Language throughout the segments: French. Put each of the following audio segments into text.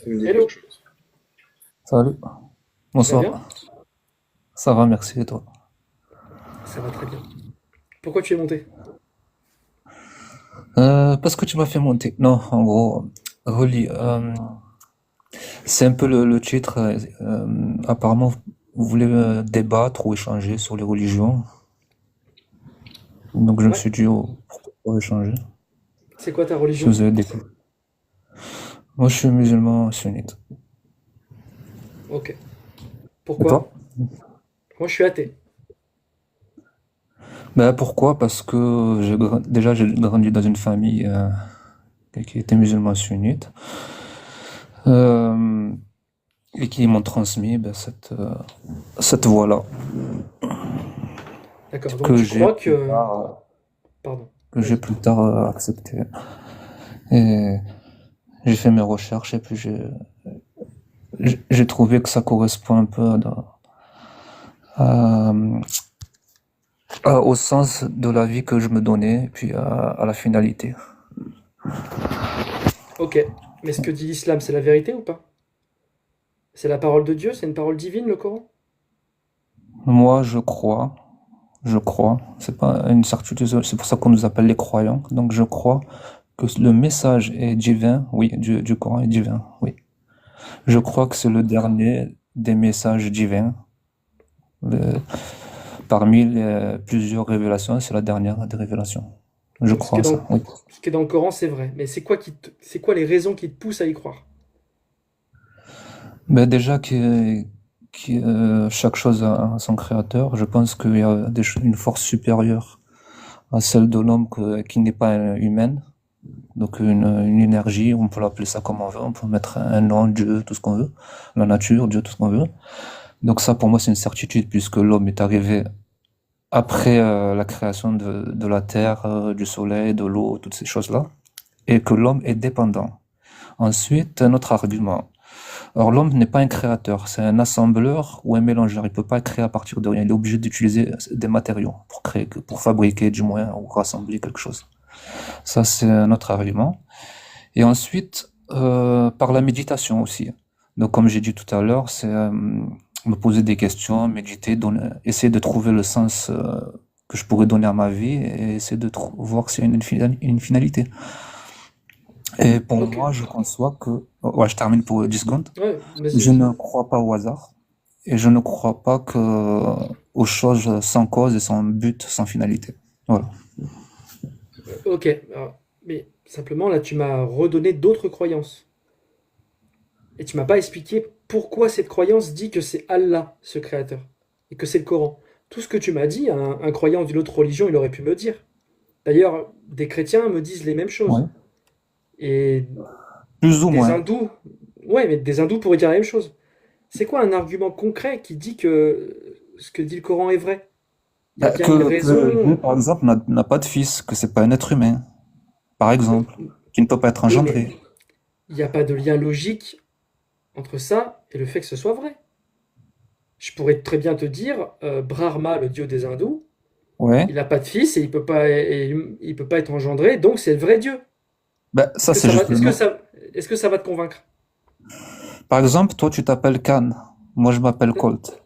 Ça me dit quelque Hello, chose. Salut, tu vas bien? bonsoir. Ça va, merci, et toi? Ça va très bien. Pourquoi tu es monté? Parce que tu m'as fait monter. Non, en gros, relis. C'est un peu le titre. Apparemment, vous voulez débattre ou échanger sur les religions. Donc je me Ouais. suis dit, oh, pourquoi pas échanger? C'est quoi ta Si religion? vous avez des... Moi, je suis musulman sunnite. Ok. Et Pourquoi? toi? Moi, je suis athée. Ben pourquoi? Parce que déjà j'ai grandi dans une famille qui était musulman sunnite. Euh, et qui m'ont transmis ben, cette voie-là. D'accord. Donc que tu j'ai crois plus que... tard, Pardon. que j'ai Vas-y. plus tard accepté. Et j'ai fait mes recherches et puis j'ai trouvé que ça correspond un peu à- au sens de la vie que je me donnais et puis à la finalité. Ok. Mais ce que dit l'islam, c'est la vérité ou pas? C'est la parole de Dieu? C'est une parole divine, le Coran? Moi, je crois, c'est pas une certitude, c'est pour ça qu'on nous appelle les croyants. Donc je crois que le message est divin, oui, du Coran est divin, oui. Je crois que c'est le dernier des messages divins. Le- Parmi les plusieurs révélations, c'est la dernière des révélations. Je Donc crois à ça, oui. ce qui est dans le Coran, c'est vrai. Mais c'est quoi les raisons qui te poussent à y croire? Mais déjà chaque chose a son créateur, je pense qu'il y a une force supérieure à celle de l'homme qui n'est pas humaine. Donc une énergie, on peut l'appeler ça comme on veut, on peut mettre un nom, Dieu, tout ce qu'on veut, la nature, Dieu, tout ce qu'on veut. Donc ça, pour moi, c'est une certitude puisque l'homme est arrivé après la création de la terre, du soleil, de l'eau, toutes ces choses-là, et que l'homme est dépendant. Ensuite, un autre argument. Alors l'homme n'est pas un créateur, c'est un assembleur ou un mélangeur. Il peut pas créer à partir de rien. Il est obligé d'utiliser des matériaux pour créer, pour fabriquer du moins ou rassembler quelque chose. Ça, c'est un autre argument. Et ensuite, par la méditation aussi. Donc comme j'ai dit tout à l'heure, c'est me poser des questions, méditer, essayer de trouver le sens que je pourrais donner à ma vie et essayer de voir s'il y a une finalité. Et pour Ok. moi, je conçois que... Ouais, je termine pour 10 secondes. Ouais, vas-y, Je vas-y. ne crois pas au hasard et je ne crois pas aux choses sans cause et sans but, sans finalité. Voilà. Ok. Mais simplement, là, tu m'as redonné d'autres croyances. Et tu m'as pas expliqué pourquoi cette croyance dit que c'est Allah, ce créateur, et que c'est le Coran. Tout ce que tu m'as dit, un croyant d'une autre religion, il aurait pu me dire. D'ailleurs, des chrétiens me disent les mêmes Ouais. choses. Et Plus ou des moins. hindous, ouais, mais des hindous pourraient dire la même chose. C'est quoi un argument concret qui dit que ce que dit le Coran est vrai? Il y a Bah, bien une que Dieu, raison. par exemple, n'a pas de fils, que c'est pas un être humain, par Mais, exemple, qui ne peut pas être oui, mais engendré. il n'y a pas de lien logique entre ça et le fait que ce soit vrai. Je pourrais très bien te dire, Brahma, le dieu des hindous, Ouais. il n'a pas de fils et il peut pas être engendré, donc c'est le vrai Dieu. Bah, ça, c'est juste le nom. Est-ce que ça va te convaincre? Par exemple, toi, tu t'appelles Khan. Moi, je m'appelle Colt.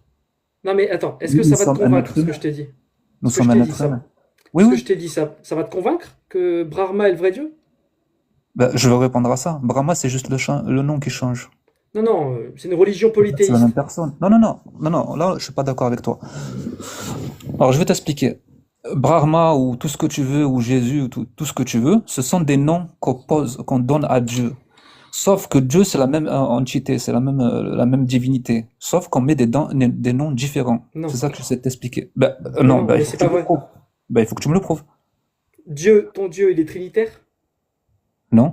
Non mais attends, est-ce Oui, que nous ça va te sommes un convaincre être ce que je humain. t'ai dit? Nous Ce que je sommes un t'ai dit, être humain. Oui, ce que oui. je t'ai dit, ça va te convaincre que Brahma est le vrai Dieu? Bah, je vais répondre à ça. Brahma, c'est juste le nom qui change. Non, non, c'est une religion En fait, c'est la même polythéiste. personne. Non, non, non. Non, non. Là, je suis pas d'accord avec toi. Alors, je vais t'expliquer. Brahma ou tout ce que tu veux, ou Jésus, ou tout ce que tu veux, ce sont des noms qu'on donne à Dieu. Sauf que Dieu, c'est la même entité, c'est la même divinité. Sauf qu'on met des noms différents. Non, C'est ça que j'essaie de t'expliquer. Ben, mais non, non, ben, il mais faut c'est que tu pas me le vrai. prouves. Ben, il faut que tu me le prouves. Dieu, ton Dieu, il est trinitaire? Non?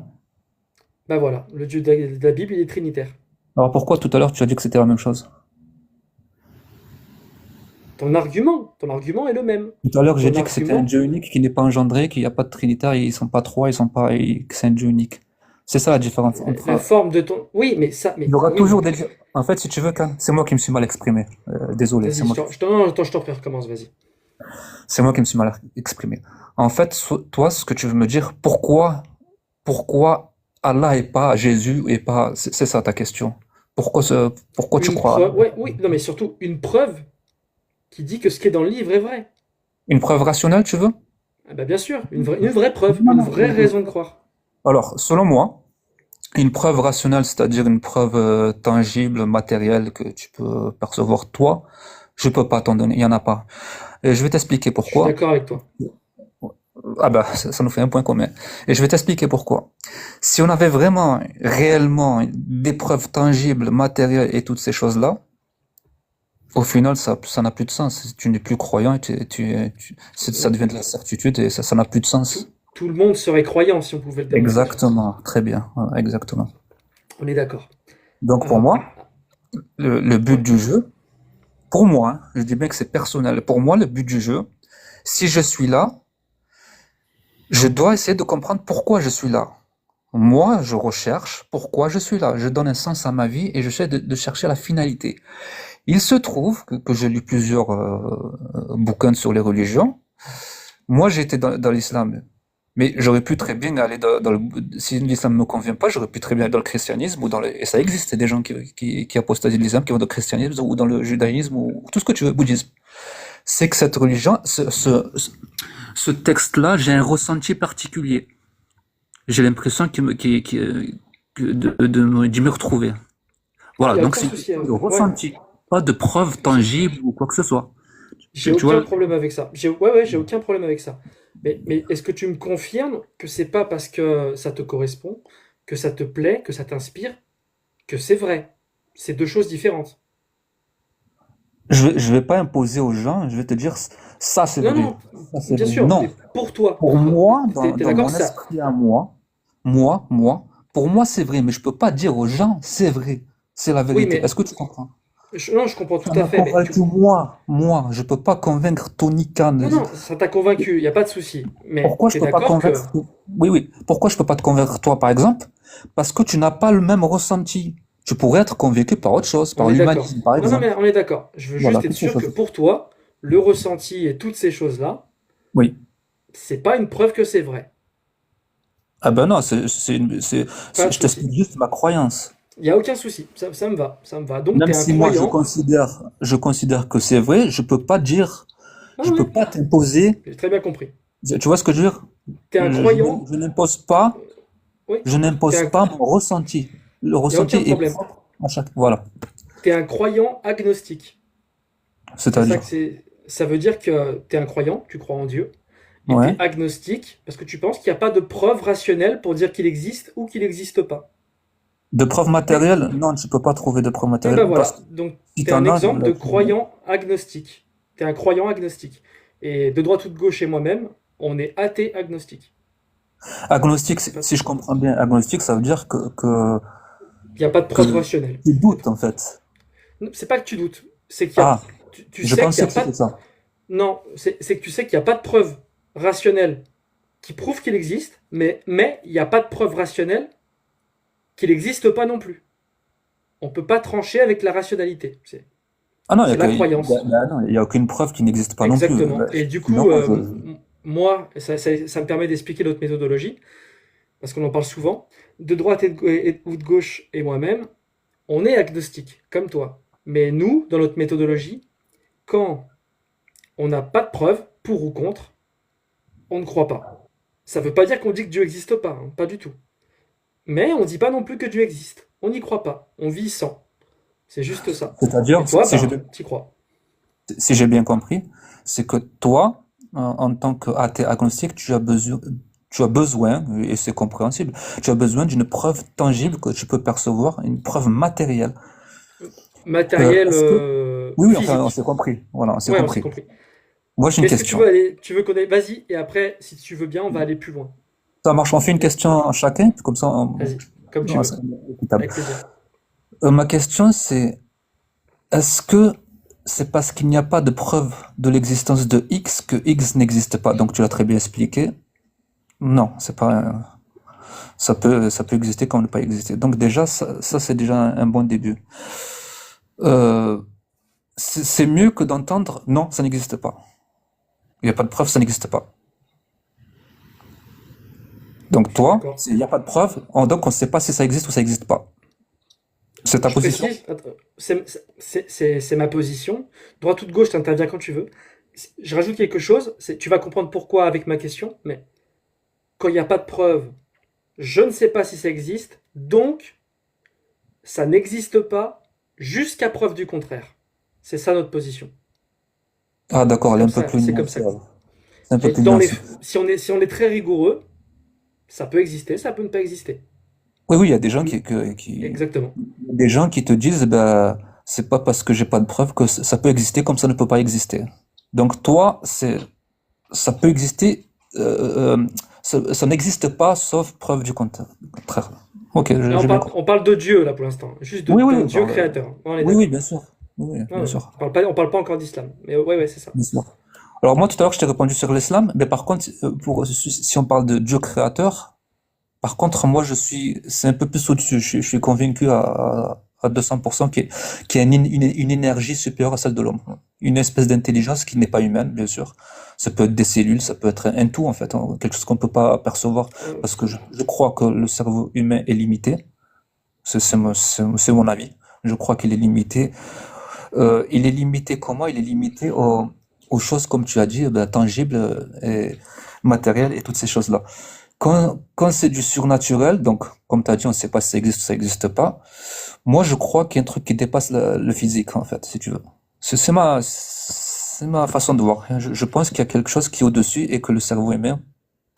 Bah voilà, le Dieu de la Bible, il est trinitaire. Alors pourquoi tout à l'heure tu as dit que c'était la même chose? Ton argument est le même. Tout à l'heure j'ai Ton dit que c'était un argument, Dieu unique qui n'est pas engendré, qu'il n'y a pas de Trinitaire, ils sont pas trois, ils sont pas, que c'est un Dieu unique. C'est ça la différence la entre. forme de ton... Oui, mais ça, Il y mais aura oui. toujours des. En fait, si tu veux, c'est moi qui me suis mal exprimé. Désolé, Vas-y, non, attends, je t'en prie, recommence, vas-y. c'est moi qui me suis mal exprimé. En fait, toi, ce que tu veux me dire, pourquoi Allah et pas Jésus et pas. C'est ça ta question. Pourquoi tu Une crois à preuve, Allah? ouais, oui, non, mais surtout une preuve qui dit que ce qui est dans le livre est vrai. Une preuve rationnelle, tu veux? Ah bah bien sûr, une vraie preuve, Non, une non, vraie raison de croire. Alors, selon moi, une preuve rationnelle, c'est-à-dire une preuve tangible, matérielle que tu peux percevoir toi, je peux pas t'en donner. Il y en a pas. Et je vais t'expliquer Je suis pourquoi. d'accord avec toi. Ah bah, ça nous fait un point commun. Et je vais t'expliquer pourquoi. Si on avait vraiment, réellement des preuves tangibles, matérielles et toutes ces choses-là, au final, ça n'a plus de sens. Tu n'es plus croyant et ça devient de la certitude et ça n'a plus de Tout, sens. tout le monde serait croyant si on pouvait le démontrer. Exactement. Très bien. Voilà, exactement. On est d'accord. Donc pour Euh, moi, le but ouais. du jeu, pour moi, hein, je dis bien que c'est personnel. Pour moi, le but du jeu, si je suis là, je dois essayer de comprendre pourquoi je suis là. Moi, je recherche pourquoi je suis là. Je donne un sens à ma vie et j'essaie de chercher la finalité. Il se trouve que j'ai lu plusieurs bouquins sur les religions. Moi, j'étais dans l'islam, mais j'aurais pu très bien aller si l'islam ne me convient pas, j'aurais pu très bien aller dans le christianisme et ça existe des gens qui apostasient de l'islam, qui vont dans le christianisme ou dans le judaïsme ou tout ce que tu veux, bouddhisme. C'est que cette religion, ce texte-là, j'ai un ressenti particulier. J'ai l'impression d'y me retrouver. Il Voilà, n'y a donc aucun c'est une souci. question de Ouais. ressenti, pas de preuve J'ai tangible ou quoi que ce soit. j'ai Tu vois? aucun problème avec ça. Ouais, j'ai aucun problème avec ça. Mais est-ce que tu me confirmes que c'est pas parce que ça te correspond, que ça te plaît, que ça t'inspire, que c'est vrai? C'est deux choses différentes. Je vais pas imposer aux gens, je vais te dire ça c'est Non, vrai, non, ça c'est bien vrai. sûr, Non, mais pour toi, pour moi, t'es dans d'accord mon que ça. esprit à moi, pour moi c'est vrai, mais je peux pas dire aux gens c'est vrai, c'est la Oui, vérité. Est-ce mais que tu comprends? non, je comprends tout Ça à m'a fait, mais convaincu moi, je peux pas convaincre Tony Khan. non, non, ça t'a convaincu, il n'y a pas de souci. Mais Pourquoi je t'es peux pas d'accord que. convaincre? Oui, oui. Pourquoi je peux pas te convaincre toi, par exemple? Parce que tu n'as pas le même ressenti. Tu pourrais être convaincu par autre chose, On par est d'accord. l'humanisme, par Non, non, exemple. mais on est d'accord. Je veux Voilà, juste être toutes ces sûr que choses. pour toi, le ressenti et toutes ces choses-là, Oui. c'est pas une preuve que c'est vrai. Ah ben non, Pas de je souci. t'explique juste ma croyance. Il n'y a aucun souci. Ça me va. Ça me va. Donc, Même t'es un si moi croyant. je considère que c'est vrai, Ah je peux ouais, pas t'imposer. j'ai très bien compris. Tu vois ce que je veux dire? T'es un croyant. Je n'impose pas, Oui. je T'es n'impose un. pas mon ressenti. Le Il n'y a ressenti aucun est problème. propre à chaque, voilà. T'es un croyant agnostique. C'est ça que C'est-à-dire, c'est. Ça veut dire que t'es un croyant, tu crois en Dieu, et ouais. t'es agnostique parce que tu penses qu'il n'y a pas de preuve rationnelle pour dire qu'il existe ou qu'il n'existe pas. De preuves Mais matérielles? Non, tu peux pas trouver de preuves et ben matérielles parce que voilà. Donc si t'es un t'en as, exemple là, de croyant agnostique. T'es un croyant agnostique. Et de droite ou de gauche et moi-même, on est athée agnostique. agnostique, C'est pas. si je comprends bien, agnostique, ça veut dire Il n'y a pas de que preuve rationnelle. tu C'est doutes, tout. en fait. C'est pas que tu doutes. C'est qu'il y a. Ah, Tu je sais qu'il pensais n'y a que pas c'était de. ça. Non, c'est que tu sais qu'il n'y a pas de preuve rationnelle qui prouve qu'il existe, mais il n'y a pas de preuve rationnelle qu'il n'existe pas non plus. On ne peut pas trancher avec la rationalité. Ah non, C'est la croyance. non, il y a aucune preuve qui n'existe pas non plus. Exactement. Et du Sinon, coup, je, moi, ça me permet d'expliquer notre méthodologie, parce qu'on en parle souvent. De droite ou de gauche et moi-même, on est agnostique, comme toi. Mais nous, dans notre méthodologie, quand on n'a pas de preuve, pour ou contre, on ne croit pas. Ça ne veut pas dire qu'on dit que Dieu n'existe pas, hein, pas du tout. Mais on ne dit pas non plus que Dieu existe. On n'y croit pas. On vit sans. C'est juste ça. c'est-à-dire, Et toi, ben, t'y crois. si j'ai bien compris, c'est que toi, en tant qu'athée agnostique, tu as besoin, et c'est compréhensible, tu as besoin d'une preuve tangible que tu peux percevoir, une preuve matérielle. Matériel, Est-ce que, oui, oui, enfin, on physique. s'est compris. Voilà, on s'est Ouais, on s'est compris. compris. Moi, j'ai une Mais est-ce que tu veux question. aller, tu veux qu'on aille, vas-y, et après, si tu veux bien, on va aller plus loin. Ça marche, on fait une question à chacun, comme ça, Vas-y, comme tu on sera veux, équitable. avec plaisir. Ma question, c'est, est-ce que c'est parce qu'il n'y a pas de preuve de l'existence de X que X n'existe pas? Donc, tu l'as très bien expliqué. Non, c'est pas, ça peut exister comme ne pas exister. Donc, déjà, ça c'est déjà un bon début. Euh, c'est mieux que d'entendre non, ça n'existe pas. Il n'y a pas de preuve, ça n'existe pas. Donc Je suis toi, d'accord. il n'y a pas de preuve, donc on ne sait pas si ça existe ou ça n'existe pas. C'est ta Je position? précise, c'est ma position. Droite ou de gauche, t'interviens quand tu veux. Je rajoute quelque chose, tu vas comprendre pourquoi avec ma question, mais quand il n'y a pas de preuve, je ne sais pas si ça existe, donc ça n'existe pas jusqu'à preuve du contraire. C'est ça notre position. Ah d'accord, C'est elle est comme un peu ça, plus c'est comme nuancée ça. alors. C'est un peu Mais plus nuancé. si on est très rigoureux, ça peut exister, ça peut ne pas exister. Oui, oui, il y a des gens Mm, exactement. des gens qui te disent, bah, c'est pas parce que j'ai pas de preuve que ça peut exister comme ça ne peut pas exister. Donc toi, ça peut exister, ça n'existe pas sauf preuve du contraire. Ok, Là, on j'ai bien parle, compris. on parle de Dieu, là, pour l'instant. Juste Oui, oui, d'un oui, Dieu créateur. On est oui, oui, d'accord. bien sûr. Oui, oui, Ouais, bien ouais. sûr. On parle pas encore d'islam. Mais ouais, ouais, c'est ça. Bien sûr. Alors moi, tout à l'heure, je t'ai répondu sur l'islam, mais par contre, si on parle de Dieu créateur, par contre, moi, c'est un peu plus au-dessus. Je suis convaincu à 200% qu'il y a une énergie supérieure à celle de l'homme. Une espèce d'intelligence qui n'est pas humaine, bien sûr. Ça peut être des cellules, ça peut être un tout, en fait, hein, quelque chose qu'on peut pas percevoir. Euh, Parce que je crois que le cerveau humain est limité. C'est mon avis. Je crois qu'il est limité. Il est limité comment? Il est limité aux choses, comme tu as dit, ben, tangibles et matérielles et toutes ces choses-là. Quand c'est du surnaturel, donc comme tu as dit, on ne sait pas si ça existe ou ça n'existe pas, moi je crois qu'il y a un truc qui dépasse le physique, en fait, si tu veux. C'est ma façon de voir. Je pense qu'il y a quelque chose qui est au-dessus et que le cerveau humain,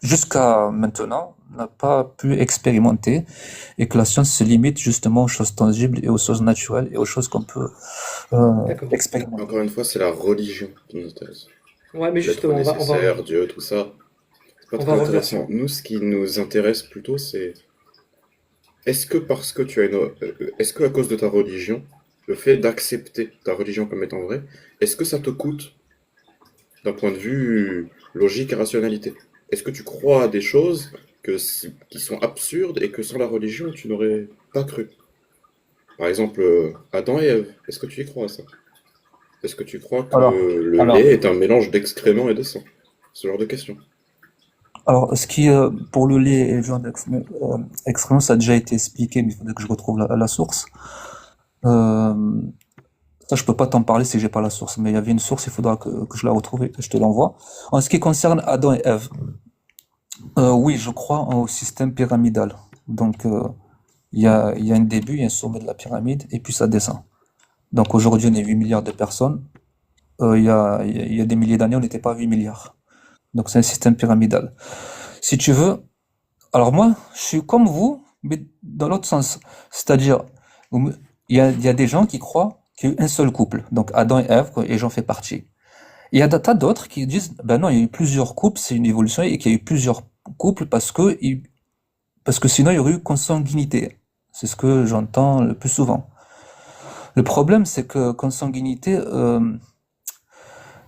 jusqu'à maintenant, n'a pas pu expérimenter et que la science se limite justement aux choses tangibles et aux choses naturelles et aux choses qu'on peut d'accord. expérimenter. Encore une fois, c'est la religion qui nous intéresse. Ouais, mais L'être justement, nécessaire, Dieu, tout ça. C'est pas on va très revenir sur. intéressant. Nous, ce qui nous intéresse plutôt, c'est est-ce que parce que tu as est-ce que à cause de ta religion, le fait d'accepter ta religion comme étant vraie, est-ce que ça te coûte d'un point de vue logique et rationalité? Est-ce que tu crois à des choses qui sont absurdes et que sans la religion, tu n'aurais pas cru? Par exemple, Adam et Ève, est-ce que tu y crois à ça? Est-ce que tu crois que Alors, le alors, lait est un mélange d'excréments et de sang? Ce genre de questions. ce qui, pour le lait et le genre d'expérience, ça a déjà été expliqué, mais il faudrait que je retrouve la source. Euh, Ça, je peux pas t'en parler si j'ai pas la source, mais il y avait une source, il faudra que je la retrouve et que je te l'envoie. En ce qui concerne Adam et Ève, oui, je crois au système pyramidal. Donc, il y a un début, il y a un sommet de la pyramide, et puis ça descend. Donc aujourd'hui, on est 8 milliards de personnes. Il y a des milliers d'années, on n'était pas 8 milliards. Donc c'est un système pyramidal. Si tu veux, alors moi, je suis comme vous, mais dans l'autre sens. C'est-à-dire, il y a des gens qui croient qu'il y a eu un seul couple, donc Adam et Ève, quoi, et j'en fais partie. Il y a tas d'autres qui disent, ben non, il y a eu plusieurs couples, c'est une évolution, et qu'il y a eu plusieurs couples parce que sinon il y aurait eu consanguinité. C'est ce que j'entends le plus souvent. Le problème, c'est que consanguinité,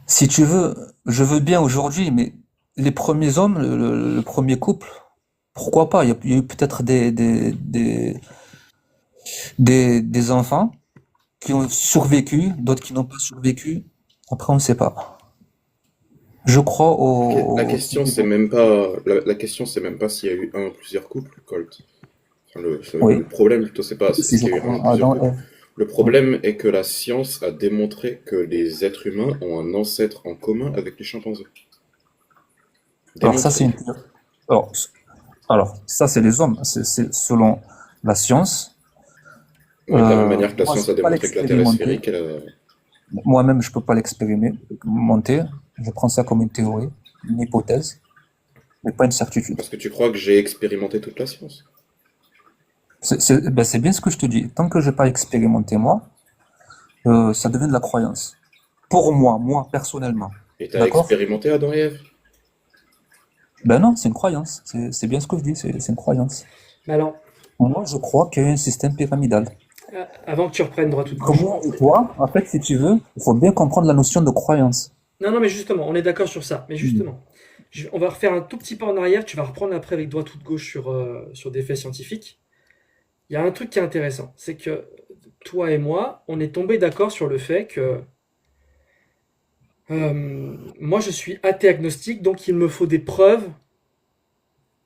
si tu veux, je veux bien aujourd'hui, mais les premiers hommes, le premier couple, pourquoi pas? Il y a eu peut-être des enfants qui ont survécu, d'autres qui n'ont pas survécu. Après, on ne sait pas. Je crois Ok, la au question, c'est même pas, la question, c'est même pas s'il y a eu un ou plusieurs couples, Colt. Enfin, le oui, problème, plutôt, c'est pas si est-ce je qu'il y a eu un crois ou à plusieurs Adam et couples. Ève. Le Oui. problème est que la science a démontré que les êtres humains ont un ancêtre en commun avec les chimpanzés. Alors ça, c'est Démontré. une... Alors, ça, c'est les hommes. C'est selon la science. Oui, de la même manière que la Moi, je science a peux pas démontré que la Terre est l'expérimenter. sphérique, Moi-même, je peux pas l'expérimenter. Je prends ça comme une théorie, une hypothèse, mais pas une certitude. parce que tu crois que j'ai expérimenté toute la science. Ben, c'est bien ce que je te dis. Tant que j'ai pas expérimenté moi, ça devient de la croyance. Pour moi, personnellement. Et t'as D'accord? expérimenté Adam et Ève. Ben non, c'est une croyance. C'est bien ce que je dis, c'est une croyance. Mais alors, Moi, je crois qu'il y a eu un système pyramidal. avant que tu reprennes droite ou de gauche. Comment et toi, en fait, si tu veux, il faut bien comprendre la notion de croyance. Non, non, mais justement, on est d'accord sur ça. Mais Hmm. justement, on va refaire un tout petit pas en arrière. Tu vas reprendre après avec droite ou de gauche sur des faits scientifiques. Il y a un truc qui est intéressant. C'est que toi et moi, on est tombé d'accord sur le fait que moi, je suis athée agnostique, donc il me faut des preuves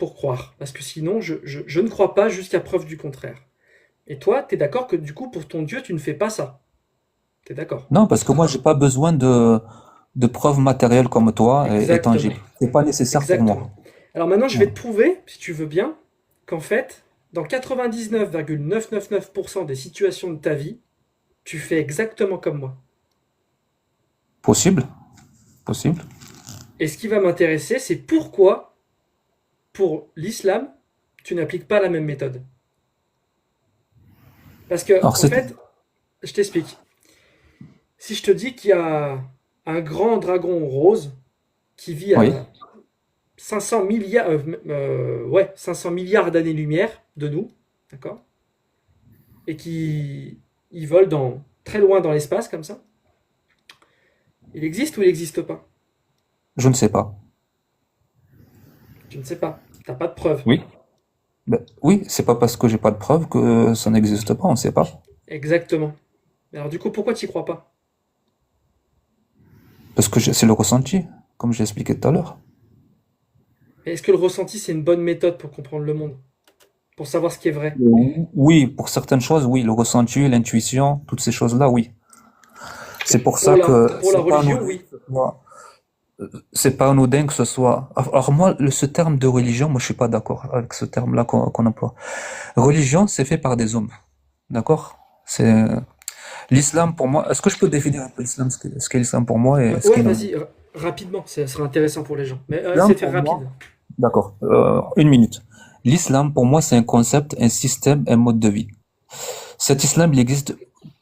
pour croire. Parce que sinon, je ne crois pas jusqu'à preuve du contraire. Et toi, tu es d'accord que du coup, pour ton Dieu, tu ne fais pas ça. Tu es d'accord? Non, parce que moi, j'ai pas besoin de preuves matérielles comme toi et Exactement. tangibles. C'est pas nécessaire pour moi. Exactement. Alors maintenant, je Ouais. vais te prouver, si tu veux bien, qu'en fait, dans 99,999% des situations de ta vie, tu fais exactement comme moi. Possible, possible. Et ce qui va m'intéresser, c'est pourquoi, pour l'islam, tu n'appliques pas la même méthode. Parce que, Alors en c'est, fait, je t'explique. Si je te dis qu'il y a un grand dragon rose qui vit oui, à 500 milliards, ouais, 500 milliards d'années-lumière de nous, d'accord? Et qui il vole très loin dans l'espace comme ça. Il existe ou il n'existe pas? je ne sais pas. Tu ne sais pas. T'as pas de preuve. Oui. Ben, oui, c'est pas parce que j'ai pas de preuves que ça n'existe pas, on ne sait pas. Exactement. Alors du coup, pourquoi tu n'y crois pas? Parce que c'est le ressenti, comme j'ai expliqué tout à l'heure. Est-ce que le ressenti, c'est une bonne méthode pour comprendre le monde? Pour savoir ce qui est vrai? Oui, pour certaines choses, oui, le ressenti, l'intuition, toutes ces choses-là, oui. C'est pour Pour ça que pour la religion, oui. c'est pas anodin que ce soit. Alors moi, ce terme de religion, moi je suis pas d'accord avec ce terme-là qu'on emploie. Religion, c'est fait par des hommes, d'accord? C'est l'islam pour moi. Est-ce que je peux définir un peu l'islam, ce qu'est l'islam pour moi et ce Ouais, qu'est non? vas-y, rapidement, ça sera intéressant pour les gens. Mais essaie L'islam de faire pour moi, rapide. d'accord, une minute. L'islam pour moi, c'est un concept, un système, un mode de vie. Cet islam, il existe,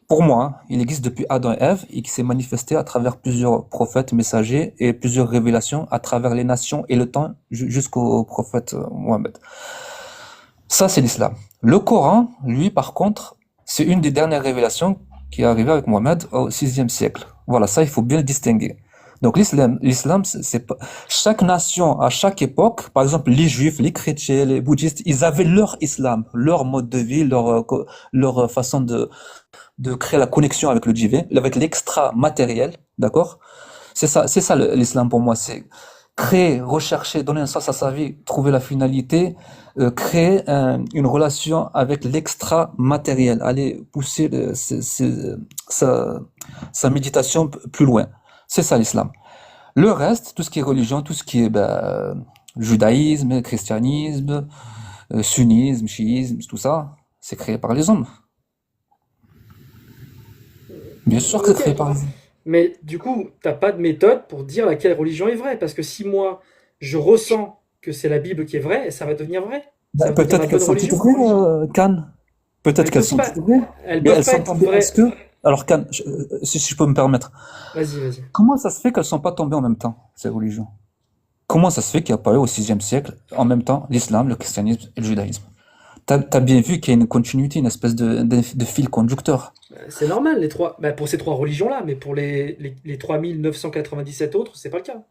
pour moi, hein, il existe depuis Adam et Ève et qui s'est manifesté à travers plusieurs prophètes messagers et plusieurs révélations à travers les nations et le temps jusqu'au prophète Mohammed. Ça, c'est l'islam. Le Coran, lui, par contre, c'est une des dernières révélations qui est arrivée avec Mohammed au sixième siècle. Voilà, ça, il faut bien le distinguer. Donc l'islam, c'est pas chaque nation à chaque époque, par exemple les juifs, les chrétiens, les bouddhistes, ils avaient leur islam, leur mode de vie, leur façon de créer la connexion avec le divin, avec l'extra matériel, d'accord? C'est ça l'islam pour moi, c'est créer, rechercher, donner un sens à sa vie, trouver la finalité, créer une relation avec l'extra matériel, aller pousser sa, sa méditation plus loin. C'est ça l'islam. Le reste, tout ce qui est religion, tout ce qui est judaïsme, christianisme, sunnisme, chiisme, tout ça, c'est créé par les hommes. Bien sûr que c'est Ok. créé par les hommes. Mais du coup, t'as pas de méthode pour dire laquelle religion est vraie. Parce que si moi, je ressens que c'est la Bible qui est vraie, ça va devenir vrai. Ça Ben, va devenir peut-être la qu'elles bonne sont toutes religion. vraies, Cannes. Peut-être Elles qu'elles peuvent sont pas, toutes vraies. elles Mais peuvent elles pas sont être tombées. vraies. Alors Cannes, si je peux me permettre, Vas-y, vas-y. comment ça se fait qu'elles sont pas tombées en même temps, ces religions? Comment ça se fait qu'il n'y a pas eu au sixième siècle, en même temps, l'islam, le christianisme et le judaïsme? T'as bien vu qu'il y a une continuité, une espèce de fil conducteur. C'est normal, les trois. Bah, pour ces trois religions-là, mais pour les 3997 autres, c'est pas le cas.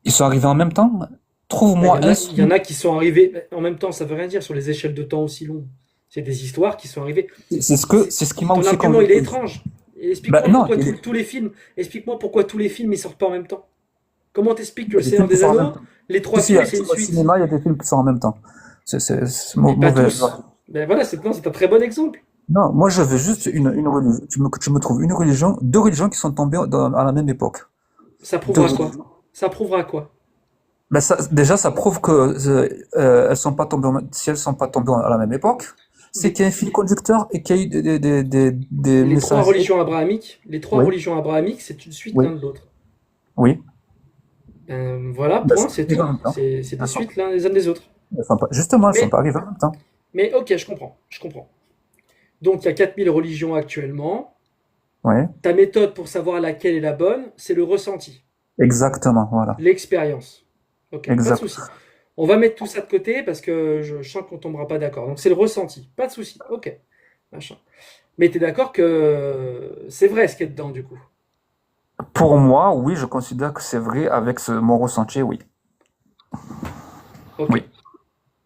Ils sont arrivés en même temps? Bah, Trouve-moi un il y en seul. a qui sont arrivés. En même temps, ça veut rien dire sur les échelles de temps aussi longues. C'est des histoires qui sont arrivées. C'est ce qui m'a Ton aussi argument, il est convaincu. étrange. Et Ben explique-moi non, pourquoi tous les films. Explique-moi pourquoi tous les films ils sortent pas en même temps. Comment t'expliques que Le des Seigneur films qui des sont en même Anneaux, temps. les Si, trois si, films, c'est une au suite? cinéma, il y a des films qui sont en même temps. C'est Mais pas mauvais. tous. Ben voilà, non, c'est un très bon exemple. Non, moi je veux juste une religion. Tu me trouves une religion, deux religions qui sont tombées à la même époque. Ça Deux prouvera quoi? religions. Ça prouvera quoi? Ben ça, déjà, ça prouve que elles sont pas tombées, si elles sont pas tombées à la même époque, c'est qu'il y a un fil conducteur et qu'il y a eu des Les trois messagers. religions abrahamiques, Oui, c'est une suite oui, l'un de l'autre. oui. Voilà, Ben, point, c'est c'est arrivé en tout. même temps. C'est des Elles sont, suites l'un les uns des autres. justement, elles sont Mais, pas arrivées en même temps. mais ok, je comprends, je comprends. Donc il y a 4000 religions actuellement. Oui, Ta méthode pour savoir laquelle est la bonne, c'est le ressenti, exactement, voilà. l'expérience. Ok, pas de Exact. souci. On va mettre tout ça de côté parce que je sens qu'on tombera pas d'accord. Donc c'est le ressenti, pas de souci. Ok, machin. Mais t'es d'accord que c'est vrai ce qu'il y a dedans du coup. Pour moi, oui, je considère que c'est vrai avec mon ressenti, oui. Ok. Oui.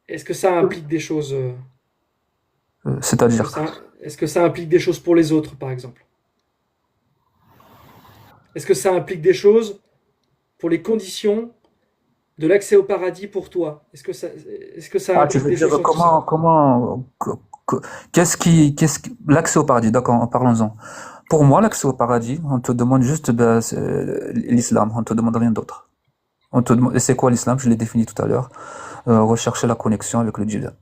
Est-ce que ça implique des choses est-ce que C'est-à-dire. ça, est-ce que ça implique des choses pour les autres, par exemple? Est-ce que ça implique des choses pour les conditions de l'accès au paradis pour toi, est-ce que ça Ah, tu implique veux des dire choses sur tout ça? l'accès au paradis, d'accord, parlons-en. Pour moi, l'accès au paradis, on te demande juste ben, l'islam, on te demande rien d'autre. Et c'est quoi l'islam? Je l'ai défini tout à l'heure. Rechercher la connexion avec le divin.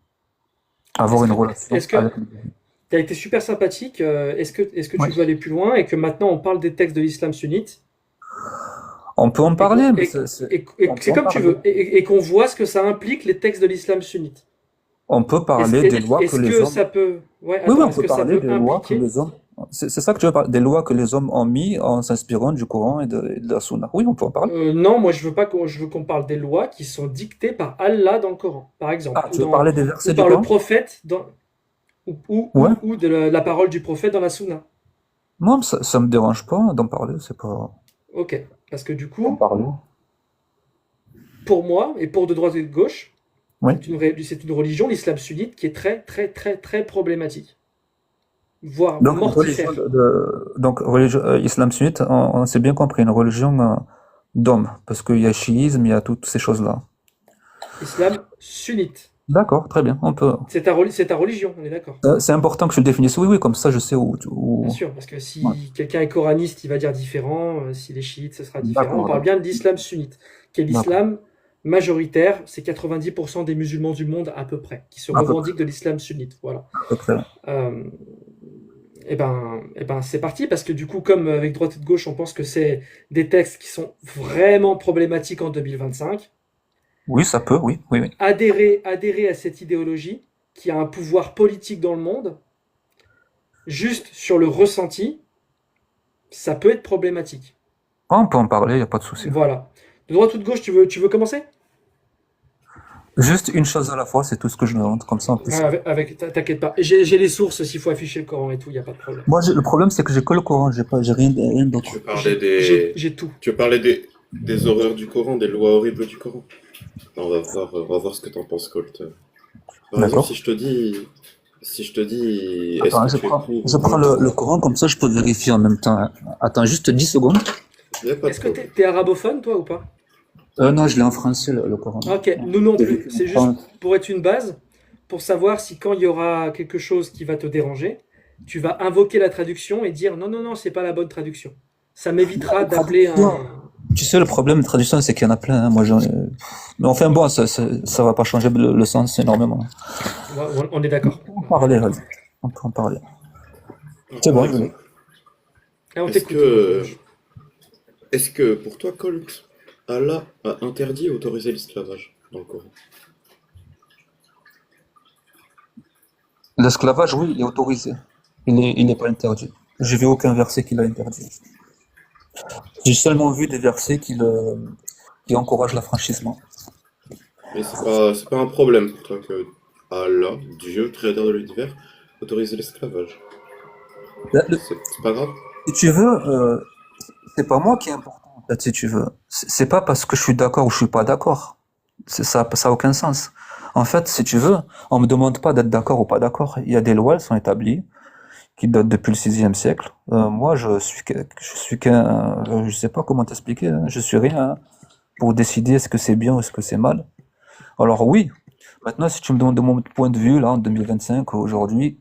Avoir Est-ce une que, relation est-ce que avec le divin. tu as été super sympathique? Est-ce que Ouais. tu veux aller plus loin et que maintenant on parle des textes de l'islam sunnite On peut en et parler, mais et on peut c'est en comme tu parler. veux et qu'on voit ce que ça implique les textes de l'islam sunnite. On peut parler des lois que Est-ce les que hommes. ça peut, ouais, Oui, oui, attends, on est-ce peut que ça parler peut des lois que impliquer? les hommes. C'est ça que tu veux parler, des lois que les hommes ont mis en s'inspirant du Coran et de la Sunna. Oui, on peut en parler. Non, moi je veux pas je veux qu'on parle des lois qui sont dictées par Allah dans le Coran, par exemple, Ah, tu veux parler des ou versets du par le Coran? prophète Ouais. ou de la parole du prophète dans la Sunna. Moi, ça me dérange pas d'en parler, c'est pas. Ok, parce que du En coup, parler. pour moi et pour de droite et de gauche, Oui. c'est une religion, l'islam sunnite, qui est très très très très problématique, voire Donc, religion mortifère. donc religion, islam sunnite, on s'est bien compris, une religion d'hommes, parce qu'il y a chiisme, il y a toutes ces choses-là. Islam sunnite. D'accord, très bien, on peut. C'est ta religion, on est d'accord. C'est important que je le définisse. Oui, oui, comme ça, je sais Bien où. sûr, parce que Ouais. si quelqu'un est coraniste, il va dire différent, s'il est chiite, ce sera différent. On D'accord, parle bien de l'islam sunnite, qui est d'accord. l'islam majoritaire, c'est 90% des musulmans du monde à peu près, qui se À peu près, revendiquent de l'islam sunnite. Voilà. à peu près. Euh, et ben c'est parti, parce que du coup, comme avec droite et de gauche, on pense que c'est des textes qui sont vraiment problématiques en 2025. Oui, ça peut, oui, oui, oui. Adhérer à cette idéologie qui a un pouvoir politique dans le monde, juste sur le ressenti, ça peut être problématique. Ah, on peut en parler, il n'y a pas de souci. Voilà. De droite ou de gauche, tu veux commencer? Juste une chose à la fois, c'est tout ce que je demande. Comme ça, en plus. T'inquiète pas. J'ai les sources s'il faut afficher le Coran et tout, il n'y a pas de problème. Moi, le problème, c'est que j'ai que le Coran, j'ai rien Tu d'autre. veux parler des... J'ai tout. Tu veux parler des horreurs du Coran, des lois horribles du Coran? On va voir ce que t'en penses, Colt. Par exemple, D'accord? si je te dis, est-ce Attends, que tu es pour ou je prends contre? le Coran, comme ça, je peux vérifier en même temps. Attends, juste 10 secondes. Il n'y a pas de Est-ce que problème. t'es arabophone, toi, ou pas? Non, je l'ai en français, le Coran. Ok, nous non J'ai plus. vécu en C'est juste France. pour être une base, pour savoir si quand il y aura quelque chose qui va te déranger, tu vas invoquer la traduction et dire non, non, non, c'est pas la bonne traduction. Ça m'évitera d'appeler Traduction. un. Tu sais, le problème de traduction, c'est qu'il y en a plein. Hein. Mais enfin, bon, ça va pas changer le sens énormément. Ouais, on est d'accord. On peut en parler, vas-y. On peut en parler. Alors, C'est par bon, je exemple, Ah, on est-ce t'écoute. que, est-ce que pour toi, Colt, Allah a interdit et autorisé l'esclavage dans le Coran? L'esclavage, oui, il est autorisé. Il n'est pas interdit. J'ai vu aucun verset qui l'a interdit. J'ai seulement vu des versets qui encouragent l'affranchissement. Mais c'est pas un problème pour toi que Allah, Dieu, créateur de l'univers, autorise l'esclavage. Le- le- C'est pas grave. Si tu veux, c'est pas moi qui est important, en fait, si tu veux. C'est pas parce que je suis d'accord ou je suis pas d'accord. Ça a aucun sens. En fait, si tu veux, on me demande pas d'être d'accord ou pas d'accord. Il y a des lois, elles sont établies, qui datent depuis le 6e siècle. Moi, je sais pas comment t'expliquer, hein. Je suis rien, hein, pour décider est-ce que c'est bien ou est-ce que c'est mal. Alors oui, maintenant, si tu me demandes de mon point de vue, là, en 2025, aujourd'hui,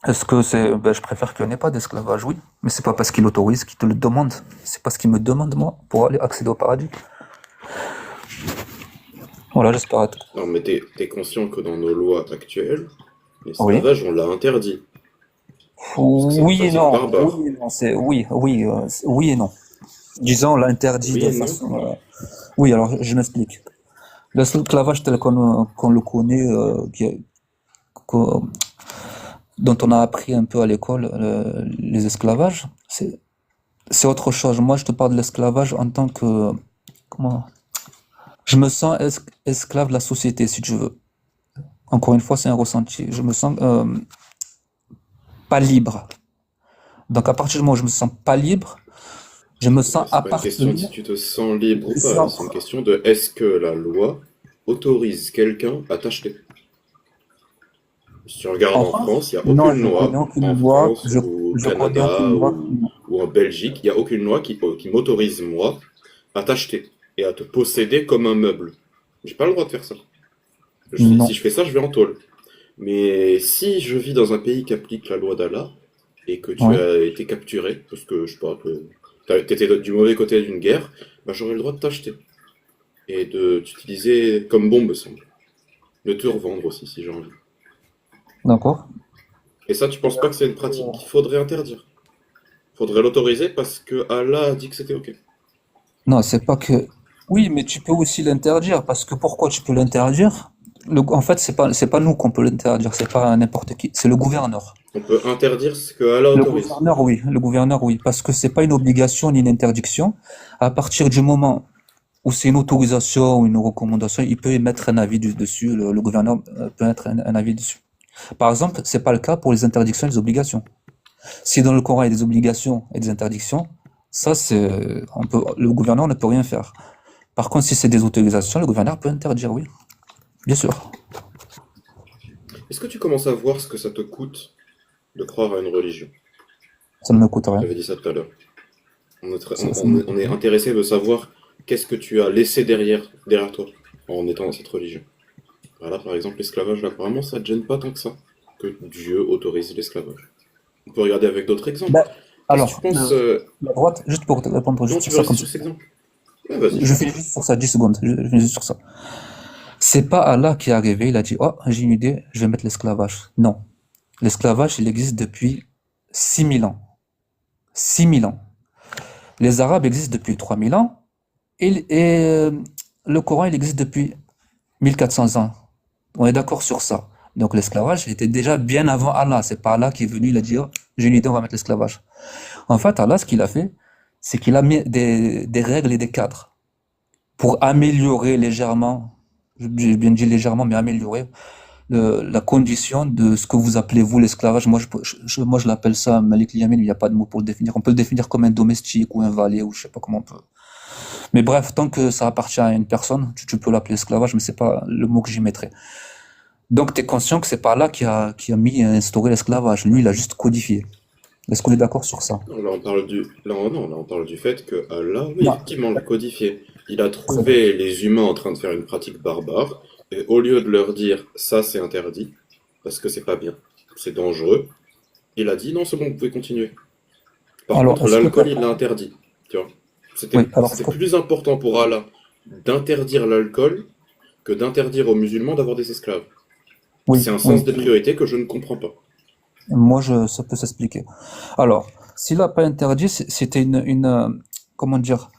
est-ce que je préfère qu'il n'y en ait pas d'esclavage, oui. Mais c'est pas parce qu'il autorise qu'il te le demande. C'est parce qu'il me demande, moi, pour aller accéder au paradis. Voilà, j'espère être. Non, mais t'es conscient que dans nos lois actuelles, Oui. l'esclavage, on l'a interdit. Parce que c'est une Oui et pratique non. barbare. Oui et non. Oui et non. Disons, on l'a interdit Oui de et non. façon. Oui, alors je m'explique. L'esclavage tel qu'on le connaît, qu'o- dont on a appris un peu à l'école, les esclavages, c'est autre chose. Moi, je te parle de l'esclavage en tant que, comment, je me sens esclave de la société, si tu veux. Encore une fois, c'est un ressenti. Je me sens pas libre. Donc, à partir du moment où je me sens pas libre, je me sens Mais c'est pas une question de appartenir. si tu te sens libre ou Je pas. sens- C'est une question de est-ce que la loi autorise quelqu'un à t'acheter? Si tu regardes En en France? France, il n'y a Non, aucune je connais loi, aucune en loi. France ou au Je connais Canada aucune loi. ou en Belgique, il n'y a aucune loi qui m'autorise, moi, à t'acheter. et à te posséder comme un meuble. J'ai pas le droit de faire ça. Non. Si je fais ça, je vais en tôle. Mais si je vis dans un pays qui applique la loi d'Allah et que tu Ouais. as été capturé, parce que je sais pas, que t'étais du mauvais côté d'une guerre, bah, j'aurais le droit de t'acheter et de t'utiliser comme bombe, me semble. De te revendre aussi, si j'ai envie. D'accord. Et ça, tu penses pas que c'est une pratique qu'il faudrait interdire? Faudrait l'autoriser parce que Allah a dit que c'était ok. Non, c'est pas que. Oui, mais tu peux aussi l'interdire, parce que pourquoi tu peux l'interdire? En fait, c'est pas nous qu'on peut l'interdire, c'est pas n'importe qui, c'est le gouverneur. On peut interdire ce que Allah Le autorise. gouverneur, oui, le gouverneur, oui, parce que c'est pas une obligation ni une interdiction. À partir du moment où c'est une autorisation ou une recommandation, il peut émettre un avis dessus, le gouverneur peut mettre un avis dessus. Par exemple, c'est pas le cas pour les interdictions et les obligations. Si dans le Coran il y a des obligations et des interdictions, ça le gouverneur ne peut rien faire. Par contre, si c'est des autorisations, le gouverneur peut interdire, oui, bien sûr. Est-ce que tu commences à voir ce que ça te coûte de croire à une religion? Ça ne me coûte rien. J'avais dit ça tout à l'heure. On est, Ça ne me coûte on est rien. intéressé de savoir qu'est-ce que tu as laissé derrière toi en étant dans cette religion. Voilà, par exemple, l'esclavage, là, apparemment, ça ne te gêne pas tant que ça, que Dieu autorise l'esclavage. On peut regarder avec d'autres exemples. Ben, Qu'est-ce que tu alors, penses la droite, juste pour te répondre Non, juste tu sur veux ça rester comme sur ça. cet exemple? Ouais, vas-y, je Je t'en finis prie. juste sur ça 10 secondes. Je finis juste sur ça. C'est pas Allah qui est arrivé, il a dit, oh, j'ai une idée, je vais mettre l'esclavage. Non. L'esclavage, il existe depuis 6000 ans. 6000 ans. Les Arabes existent depuis 3000 ans et le Coran, il existe depuis 1400 ans. On est d'accord sur ça. Donc l'esclavage, il était déjà bien avant Allah. C'est pas Allah qui est venu, il a dit, oh, j'ai une idée, on va mettre l'esclavage. En fait, Allah, ce qu'il a fait, c'est qu'il a mis des règles et des cadres pour améliorer légèrement, j'ai bien dit légèrement, mais améliorer la condition de ce que vous appelez vous l'esclavage. Moi, je l'appelle ça Malik Yamin, il n'y a pas de mot pour le définir. On peut le définir comme un domestique ou un valet ou je sais pas comment on peut. Mais bref, tant que ça appartient à une personne, tu peux l'appeler esclavage, mais c'est pas le mot que j'y mettrais. Donc, tu es conscient que c'est pas là qui a instauré l'esclavage. Lui, il a juste codifié. Est-ce qu'on est d'accord sur ça? Non, là, on parle non, là, on parle du fait que Allah, oui, Non. effectivement, l'a codifié. Il a trouvé les humains en train de faire une pratique barbare, et au lieu de leur dire ça c'est interdit, parce que c'est pas bien, c'est dangereux, il a dit non, c'est bon, vous pouvez continuer. Par Alors, contre, est-ce que l'alcool, il l'a interdit. Tu vois. oui, alors, C'était plus important pour Allah d'interdire l'alcool que d'interdire aux musulmans d'avoir des esclaves. oui, C'est un oui. sens des priorités que je ne comprends pas. Moi, ça peut s'expliquer. Alors, s'il n'a pas interdit, c'était comment dire,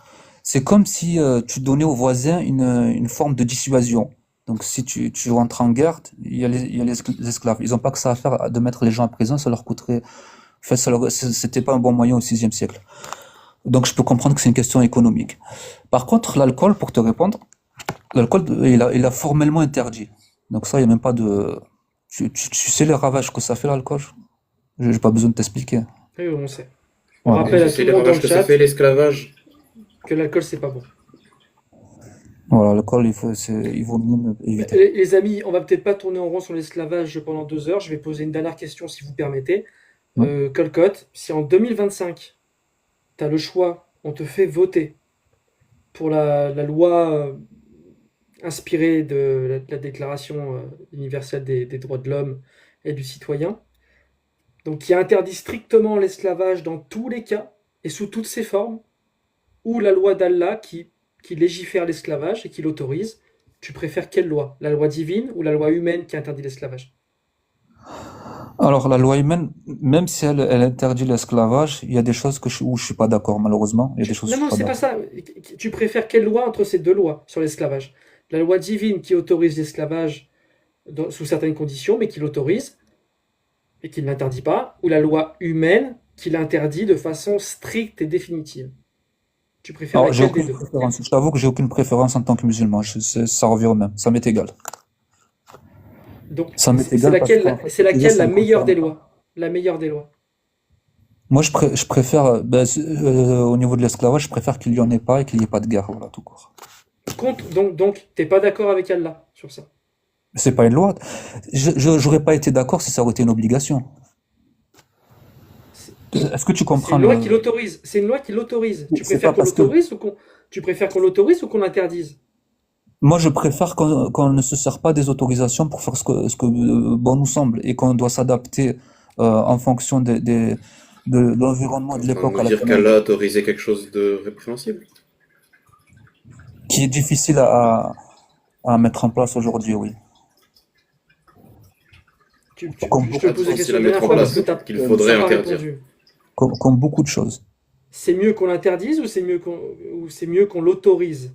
c'est comme si tu donnais aux voisins une forme de dissuasion. Donc, si tu rentres en guerre, il y a les esclaves. Ils n'ont pas que ça à faire de mettre les gens en prison, ça leur coûterait. Enfin, c'était pas un bon moyen au VIe siècle. Donc, je peux comprendre que c'est une question économique. Par contre, l'alcool, pour te répondre, l'alcool, il a formellement interdit. Donc ça, il n'y a même pas de. Tu sais les ravages que ça fait l'alcool? J'ai pas besoin de t'expliquer. Oui, on sait. On Voilà. rappelle à Tu tout sais le les monde dans ravages le que ça chat fait l'esclavage. que l'alcool, c'est pas bon. Voilà, l'alcool, il vaut mieux éviter. Les amis, on va peut-être pas tourner en rond sur l'esclavage pendant 2 heures. Je vais poser une dernière question si vous permettez. Oui. Colcotte, si en 2025, tu as le choix, on te fait voter pour la loi inspirée de la Déclaration universelle des droits de l'homme et du citoyen, donc qui interdit strictement l'esclavage dans tous les cas et sous toutes ses formes, ou la loi d'Allah qui légifère l'esclavage et qui l'autorise, tu préfères quelle loi? La loi divine ou la loi humaine qui interdit l'esclavage? Alors, la loi humaine, même si elle interdit l'esclavage, il y a des choses où je suis pas d'accord, malheureusement. Il y a des choses où Non, je non, suis c'est pas pas d'accord. ça. Tu préfères quelle loi entre ces deux lois sur l'esclavage? La loi divine qui autorise l'esclavage sous certaines conditions, mais qui l'autorise et qui ne l'interdit pas, ou la loi humaine qui l'interdit de façon stricte et définitive? Tu préfères Alors, j'ai laquelle des aucune deux? préférence. Je t'avoue que j'ai aucune préférence en tant que musulman. Ça revient au même. Ça m'est égal. Donc, Ça m'est c'est égal parce qu'en fait, c'est le sujet, laquelle ça la me meilleure des concerne pas. lois? La meilleure des lois. Moi, je préfère, au niveau de l'esclavage, je préfère qu'il y en ait pas et qu'il n'y ait pas de guerre, voilà, tout court. Donc, t'es pas d'accord avec Allah sur ça? C'est pas une loi. J'aurais pas été d'accord si ça aurait été une obligation. C'est Est-ce que tu c'est comprends une loi qui l'autorise. C'est une loi qui l'autorise. Tu c'est préfères pas qu'on parce que, l'autorise ou qu'on... Tu préfères qu'on l'autorise ou qu'on l'interdise? Moi, je préfère qu'on ne se sert pas des autorisations pour faire ce que bon nous semble et qu'on doit s'adapter en fonction de l'environnement T'es de en train de l'époque nous à dire laquelle on qu'Allah a vit, autorisé quelque chose de répréhensible? qui est difficile à mettre en place aujourd'hui, oui. Comme Je te beaucoup Pas de pose la choses. difficile question à une mettre dernière en fois parce que place, tu qu'il n'as faudrait pas interdire. répondu. Comme beaucoup de choses. C'est mieux qu'on l'interdise ou c'est mieux qu'on l'autorise?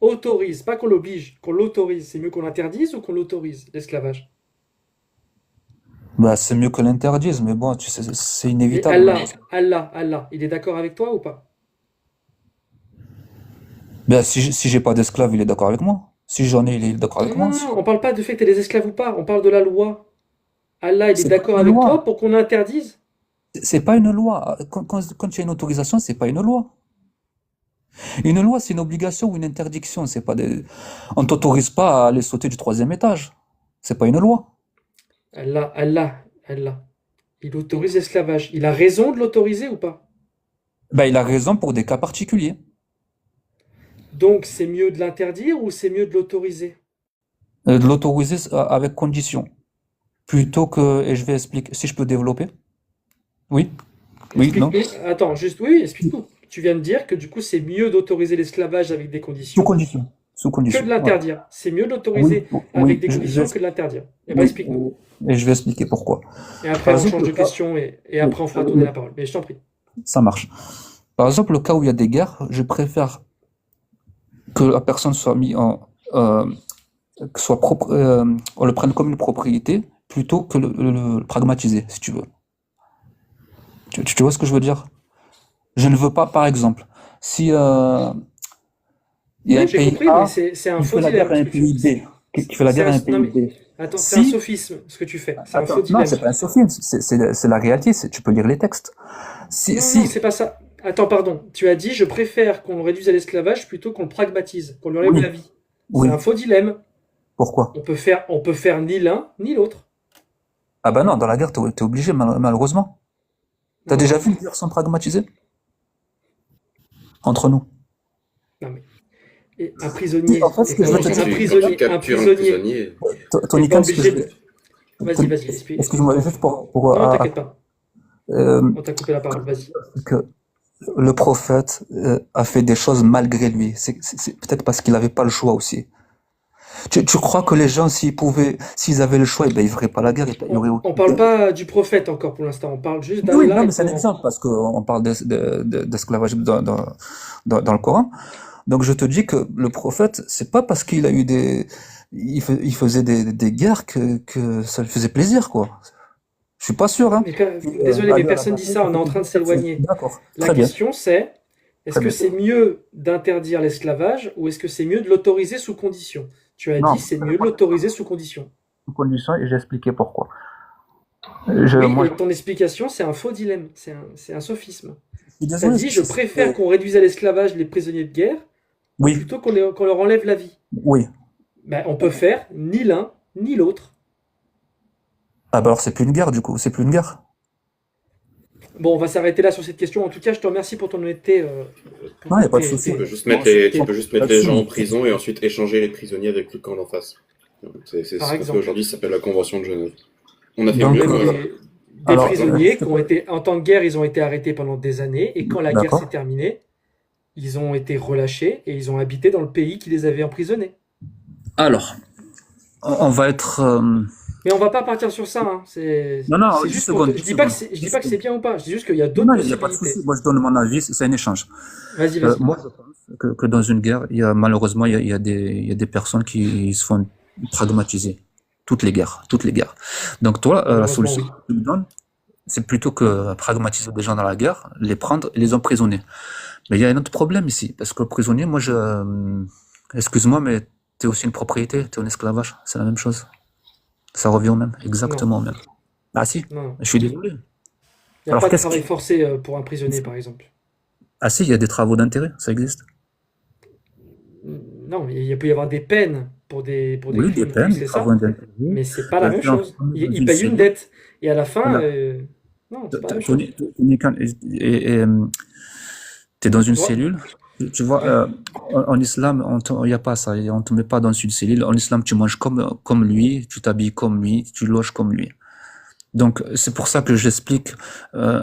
Autorise, pas qu'on l'oblige, qu'on l'autorise. C'est mieux qu'on l'interdise ou qu'on l'autorise, l'esclavage? Bah, c'est mieux que l'interdise, mais bon, tu sais, c'est Mais inévitable, Allah, malheureusement. Allah, il est d'accord avec toi ou pas? Ben, si j'ai pas d'esclave, il est d'accord avec moi. Si j'en ai, il est d'accord avec moi. Non, on parle pas du fait que tu des esclaves ou pas, on parle de la loi. Allah, il est C'est pas d'accord une avec toi loi. pour qu'on interdise? C'est pas une loi. Quand il y a une autorisation, c'est pas une loi. Une loi, c'est une obligation ou une interdiction. C'est pas des... On t'autorise pas à aller sauter du troisième étage. C'est pas une loi. Allah, il autorise l'esclavage. Il a raison de l'autoriser ou pas? Ben, il a raison pour des cas particuliers. Donc c'est mieux de l'interdire ou c'est mieux de l'autoriser? De l'autoriser avec condition. Plutôt que, et je vais expliquer, si je peux développer. Oui, oui, non. Explique-nous. Attends, juste, oui, explique-nous. Tu viens de dire que du coup c'est mieux d'autoriser l'esclavage avec des Sous conditions condition. Sous que condition. de Voilà. l'interdire. C'est mieux de Oui, l'autoriser avec oui, des conditions que de l'interdire. Eh ben oui, explique-nous. et je vais expliquer pourquoi. Et après Par on exemple, change de question et après on fera tourner la parole. Mais je t'en prie. ça marche. Par exemple, le cas où il y a des guerres, je préfère que la personne soit mise que soit propre, on le prenne comme une propriété plutôt que le pragmatiser, si tu veux. Tu vois ce que je veux dire? Je ne veux pas, par exemple, si il y a Oui, un j'ai pays compris, mais A c'est un qui faux fait la guerre dilemme à ce un que tu pays fais. B, qui fait la guerre à un Non pays mais B. attends, c'est un Si, sophisme ce que tu fais. C'est un faux attends, non, dilemme. c'est pas un sophisme, c'est la réalité, tu peux lire les textes. Non, c'est pas ça. Attends, pardon. Tu as dit je préfère qu'on le réduise à l'esclavage plutôt qu'on le pragmatise, qu'on lui enlève Oui, la vie. C'est oui, un faux dilemme. pourquoi? On peut faire ni l'un ni l'autre. Ah bah non, dans la guerre, t'es obligé, malheureusement. T'as Non, déjà vu une guerre sans pragmatiser? Entre nous. non mais et un Si, en prisonnier fait, ce est que je pas veux te Quand dire, tu un captures un prisonnier prisonnier, n'est Tony pas Khan, ce que je obligé veux... de. Vas-y, Tony- vas-y, Excuse-moi, explique. juste pour Non, t'inquiète pas. euh, On t'a coupé la parole. Vas-y. que le prophète a fait des choses malgré lui. C'est peut-être parce qu'il n'avait pas le choix aussi. Tu crois que les gens, s'ils avaient le choix, eh ben, ils feraient pas la guerre, il y aurait On aucune parle guerre. pas du prophète encore pour l'instant. On parle juste Oui, oui, d'Allah non, et mais de c'est un Coran. exemple parce qu'on parle d'esclavage dans le Coran. Donc je te dis que le prophète, c'est pas parce qu'il a eu il faisait des guerres que ça lui faisait plaisir, quoi. Je suis pas sûr, hein. Mais Puis, désolé, mais aller à la personne dit bataille, ça. ça On est fait en du train de bien à personne. s'éloigner. D'accord, La très bien, question c'est est-ce très que bien. c'est mieux d'interdire l'esclavage ou est-ce que c'est mieux de l'autoriser sous condition? Tu as Non, dit c'est mieux de l'autoriser sous condition. sous condition et j'ai expliqué pourquoi. Oui, Moi, et ton explication, c'est un faux dilemme, c'est un sophisme. je suis Tu as désolé. dit, je préfère qu'on réduise à l'esclavage les prisonniers de guerre Oui, plutôt qu'on leur enlève la vie. oui. Ben, on peut faire ni l'un ni l'autre. Ah bah alors c'est plus une guerre du coup, c'est plus une guerre. Bon, on va s'arrêter là sur cette question. En tout cas, je te remercie pour ton honnêteté. Non, il n'y a pas de souci. tu peux juste Bon, mettre les, tu bon, peux juste mettre les gens en prison et ensuite échanger les prisonniers avec le camp d'en face. C'est Par ce qu'on fait exemple. aujourd'hui, ça s'appelle la Convention de Genève. On a fait Donc, mieux Même quand même. des alors, prisonniers qui ont été, en temps de guerre, ils ont été arrêtés pendant des années, et quand la guerre d'accord. s'est terminée, ils ont été relâchés et ils ont habité dans le pays qui les avait emprisonnés. Alors, on va être. Mais on va pas partir sur ça, hein. Non, non, C'est 10 juste pour secondes. je 10 dis pas que secondes. je dis pas que c'est bien ou pas. Je dis juste qu'il y a Non, d'autres non, il n'y a pas de souci. possibilités. Moi, je donne mon avis, c'est un échange. Vas-y, vas-y. Moi, je pense que dans une guerre, malheureusement, il y a des personnes qui se font pragmatiser. Toutes les guerres, toutes les guerres. Donc, toi, la Malheureusement, solution oui. que tu me donnes, c'est plutôt que pragmatiser des gens dans la guerre, les prendre et les emprisonner. Mais il y a un autre problème ici, parce que le prisonnier, excuse-moi, mais t'es aussi une propriété, t'es un esclavage, c'est la même chose. Ça revient au même, Non, exactement au même. Ah si, non. je suis désolé. Il n'y a Alors pas de qu'est-ce travail qui... forcé pour un prisonnier, par exemple. Ah si, il y a des travaux d'intérêt, ça existe. Non, il peut y avoir des peines pour des Oui, des crimes, oui, peines, des c'est travaux ça. d'intérêt. Mais c'est pas la même T'es chose. enfermé dans Il une paye une cellule. dette. Et à la fin, Voilà. non, c'est pas la même chose. Tony Khan, t'es dans une Ouais. cellule, Tu vois, en islam, il n'y a pas ça. On te met pas dans une cellule. En islam, tu manges comme lui, tu t'habilles comme lui, tu loges comme lui. Donc, c'est pour ça que j'explique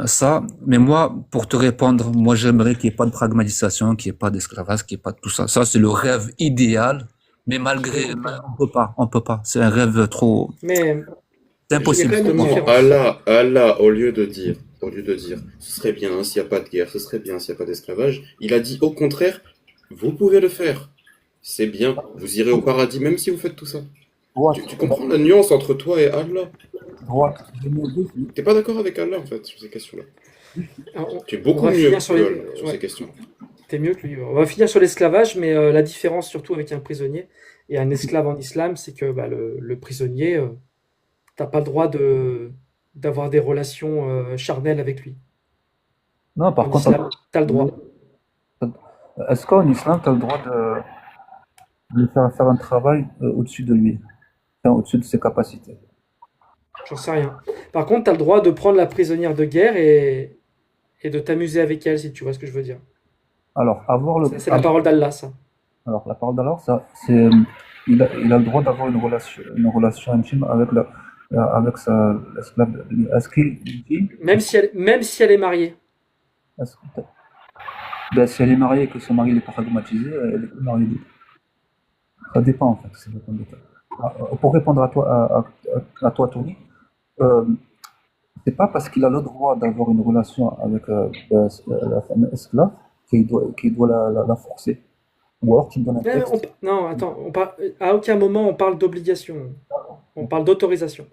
ça. Mais moi, pour te répondre, moi, j'aimerais qu'il n'y ait pas de pragmatisation, qu'il n'y ait pas d'esclavage, qu'il n'y ait pas de tout ça. Ça, c'est le rêve idéal. Mais J'ai malgré, compris. on peut pas. C'est un rêve trop, Mais c'est il y a quand impossible. même une Justement, différence. Au lieu de dire, ce serait bien s'il n'y a pas de guerre, ce serait bien s'il n'y a pas d'esclavage, il a dit au contraire, vous pouvez le faire. C'est bien, vous irez au paradis même si vous faites tout ça. Droite, Tu comprends la nuance entre toi et Allah? droite, je me dis, T'es pas d'accord avec Allah en fait sur ces questions-là. Alors, Tu es on beaucoup va mieux finir sur que les. Allah sur ces Ouais, questions. t'es mieux que lui. On va finir sur l'esclavage, mais la différence surtout avec un prisonnier et un esclave en islam, c'est que bah, le prisonnier, t'as pas le droit d'avoir des relations charnelles avec lui. non, par En contre, islam, t'as le droit. est-ce qu'en islam, tu as le droit de lui faire faire un travail au-dessus de lui, enfin, au-dessus de ses capacités? J'en sais rien. Par contre, t'as le droit de prendre la prisonnière de guerre et de t'amuser avec elle, si tu vois ce que je veux dire. Alors, C'est la parole d'Allah, ça. alors, la parole d'Allah, ça, c'est, il a le droit d'avoir une relation intime avec avec l'esclave. Est-ce qu'il dit, Même si elle est mariée. est-ce que- ben, si elle est mariée et que son mari n'est pas pragmatisé, elle est plus mariée. Ça dépend, en fait. Ça dépend des cas. Pour répondre à toi, Tony, euh, c'est pas parce qu'il a le droit d'avoir une relation avec la femme esclave qu'il doit la forcer. Ou alors tu me donnes un texte. Non, attends, à aucun moment on parle d'obligation. On parle d'autorisation.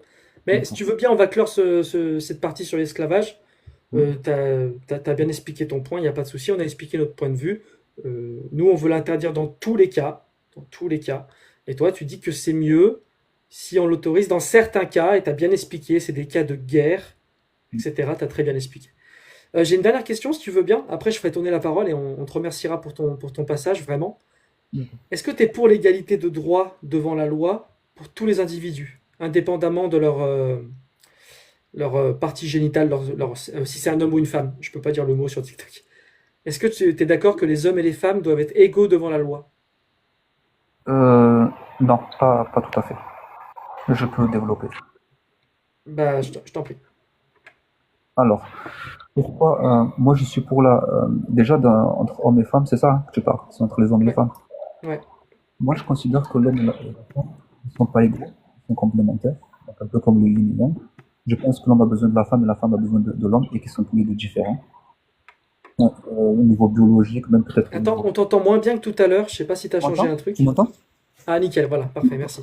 Mais si D'accord. tu veux bien, on va clore cette partie sur l'esclavage. Hmm. T'as bien expliqué ton point, il n'y a pas de souci. On a expliqué notre point de vue. Nous, on veut l'interdire dans tous les cas. Dans tous les cas. Et toi, tu dis que c'est mieux si on l'autorise dans certains cas. Et tu as bien expliqué, c'est des cas de guerre, etc. Tu as très bien expliqué. J'ai une dernière question, si tu veux bien. Après, je ferai tourner la parole et on te remerciera pour ton passage, vraiment. D'accord. Est-ce que tu es pour l'égalité de droit devant la loi pour tous les individus, indépendamment de leur partie génitale, si c'est un homme ou une femme? Je peux pas dire le mot sur TikTok. Est-ce que tu es d'accord que les hommes et les femmes doivent être égaux devant la loi? Euh, non, pas tout à fait. Je peux développer. Bah, je t'en prie. Alors, pourquoi moi je suis pour déjà entre hommes et femmes, c'est ça hein, que tu parles, c'est entre les hommes et les Ouais, femmes. ouais. Moi je considère que l'homme et la femme ne sont pas égaux, ils sont complémentaires, donc un peu comme le yin et yang. Je pense que l'homme a besoin de la femme et la femme a besoin de l'homme et qu'ils sont tous les deux différents. Au niveau biologique, même peut-être au Attends, niveau. on t'entend moins bien que tout à l'heure. Je sais pas si tu as Tu changé m'entends? un Tu truc. m'entends? Ah, nickel, voilà, parfait, merci.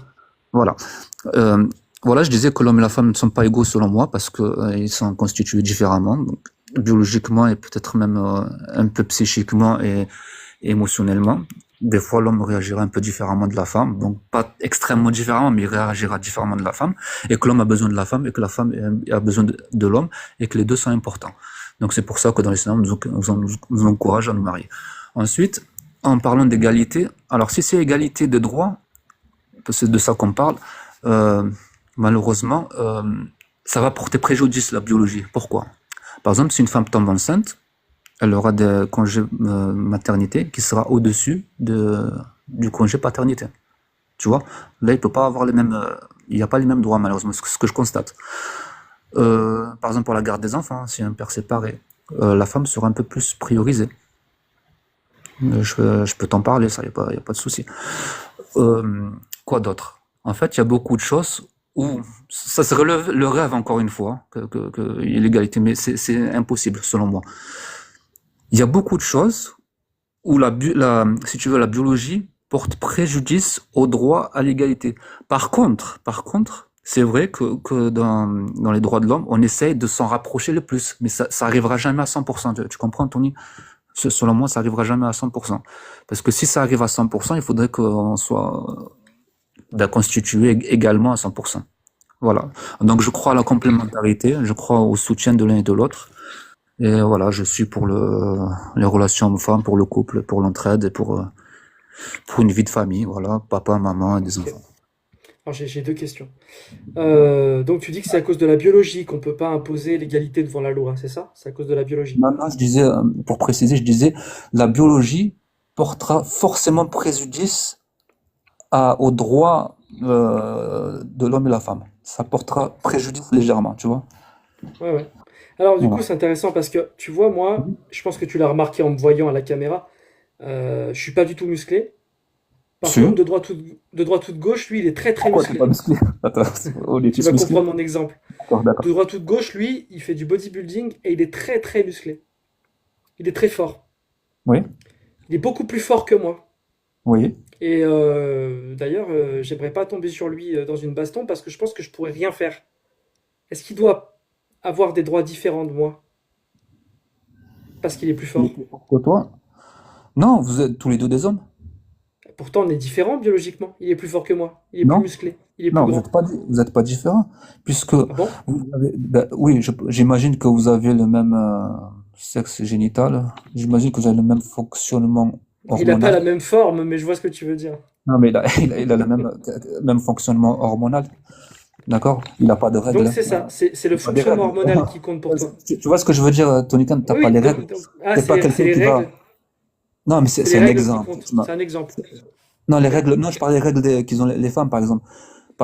Voilà. Euh, voilà, je disais que l'homme et la femme ne sont pas égaux selon moi parce que ils sont constitués différemment, donc, biologiquement et peut-être même un peu psychiquement et émotionnellement. Des fois, l'homme réagira un peu différemment de la femme, donc pas extrêmement différemment, mais il réagira différemment de la femme, et que l'homme a besoin de la femme et que la femme a besoin de l'homme et que les deux sont importants. Donc c'est pour ça que dans l'islam, nous encourage à nous marier. Ensuite, en parlant d'égalité, alors si c'est égalité de droit, parce que c'est de ça qu'on parle, euh, malheureusement, ça va porter préjudice la biologie. Pourquoi? Par exemple, si une femme tombe enceinte, elle aura des congés maternité qui sera au-dessus du congé paternité. Tu vois? Là, il peut pas avoir les mêmes, il n'y a pas les mêmes droits, malheureusement, ce que je constate. Par exemple, pour la garde des enfants, si un père séparé, la femme sera un peu plus priorisée. Je peux t'en parler, ça, y a pas de souci. Quoi d'autre? En fait, il y a beaucoup de choses où ça serait le rêve, encore une fois, il y ait l'égalité, mais c'est impossible, selon moi. Il y a beaucoup de choses où si tu veux, la biologie porte préjudice au droit à l'égalité. Par contre, c'est vrai que dans les droits de l'homme, on essaye de s'en rapprocher le plus, mais ça arrivera jamais à 100%. Tu comprends, Tony? Selon moi, ça arrivera jamais à 100%. Parce que si ça arrive à 100%, il faudrait qu'on soit constitué également à 100%. Voilà. Donc, je crois à la complémentarité, je crois au soutien de l'un et de l'autre. Et voilà, je suis pour les relations hommes-femmes, pour le couple, pour l'entraide et pour une vie de famille. Voilà, papa, maman et des Ok. enfants. Alors j'ai deux questions. Donc tu dis que c'est à cause de la biologie qu'on peut pas imposer l'égalité devant la loi, c'est ça? C'est à cause de la biologie. Maintenant, je disais, pour préciser, je disais, la biologie portera forcément préjudice aux droits de l'homme et la femme. Ça portera préjudice légèrement, tu vois. Ouais, ouais. Alors, du coup, Voilà. c'est intéressant parce que, tu vois, moi, Mhm. je pense que tu l'as remarqué en me voyant à la caméra, je suis pas du tout musclé. Par Si. contre, de droite ou de gauche, lui, il est très, très Pourquoi t'es pas musclé. musclé? Attends, on est Tu tous vas musclés? comprendre mon exemple. D'accord, De d'accord. droite ou de gauche, lui, il fait du bodybuilding et il est très, très musclé. Il est très fort. Oui, Il est beaucoup plus fort que moi. oui. Et d'ailleurs, j'aimerais pas tomber sur lui dans une baston parce que je pense que je pourrais rien faire. Est-ce qu'il doit avoir des droits différents de moi parce qu'il est plus Il est fort? plus fort que toi? Non, vous êtes tous les deux des hommes? Pourtant, on est différents biologiquement. Il est plus fort que moi. Il est plus Non? musclé. Il est plus Non, grand. vous êtes pas différents, puisque Ah bon? oui, j'imagine que vous avez le même sexe génital. J'imagine que vous avez le même fonctionnement Il n'a pas hormonal. la même forme, mais je vois ce que tu veux dire. Non, mais il a le même fonctionnement hormonal, d'accord? Il n'a pas de Donc règles. c'est ça. C'est le Il n'a pas des fonctionnement règles. hormonal qui compte pour toi. Tu vois ce que je veux dire, Tony Khan, t'as Oui, pas oui. les règles. Ah, T'es pas c'est quelqu'un les qui va. règles. Non, mais C'est c'est les un règles qui exemple. comptent. C'est un exemple. Non, les Ok. règles. Non, je parle des règles qu'ils ont les femmes, par exemple.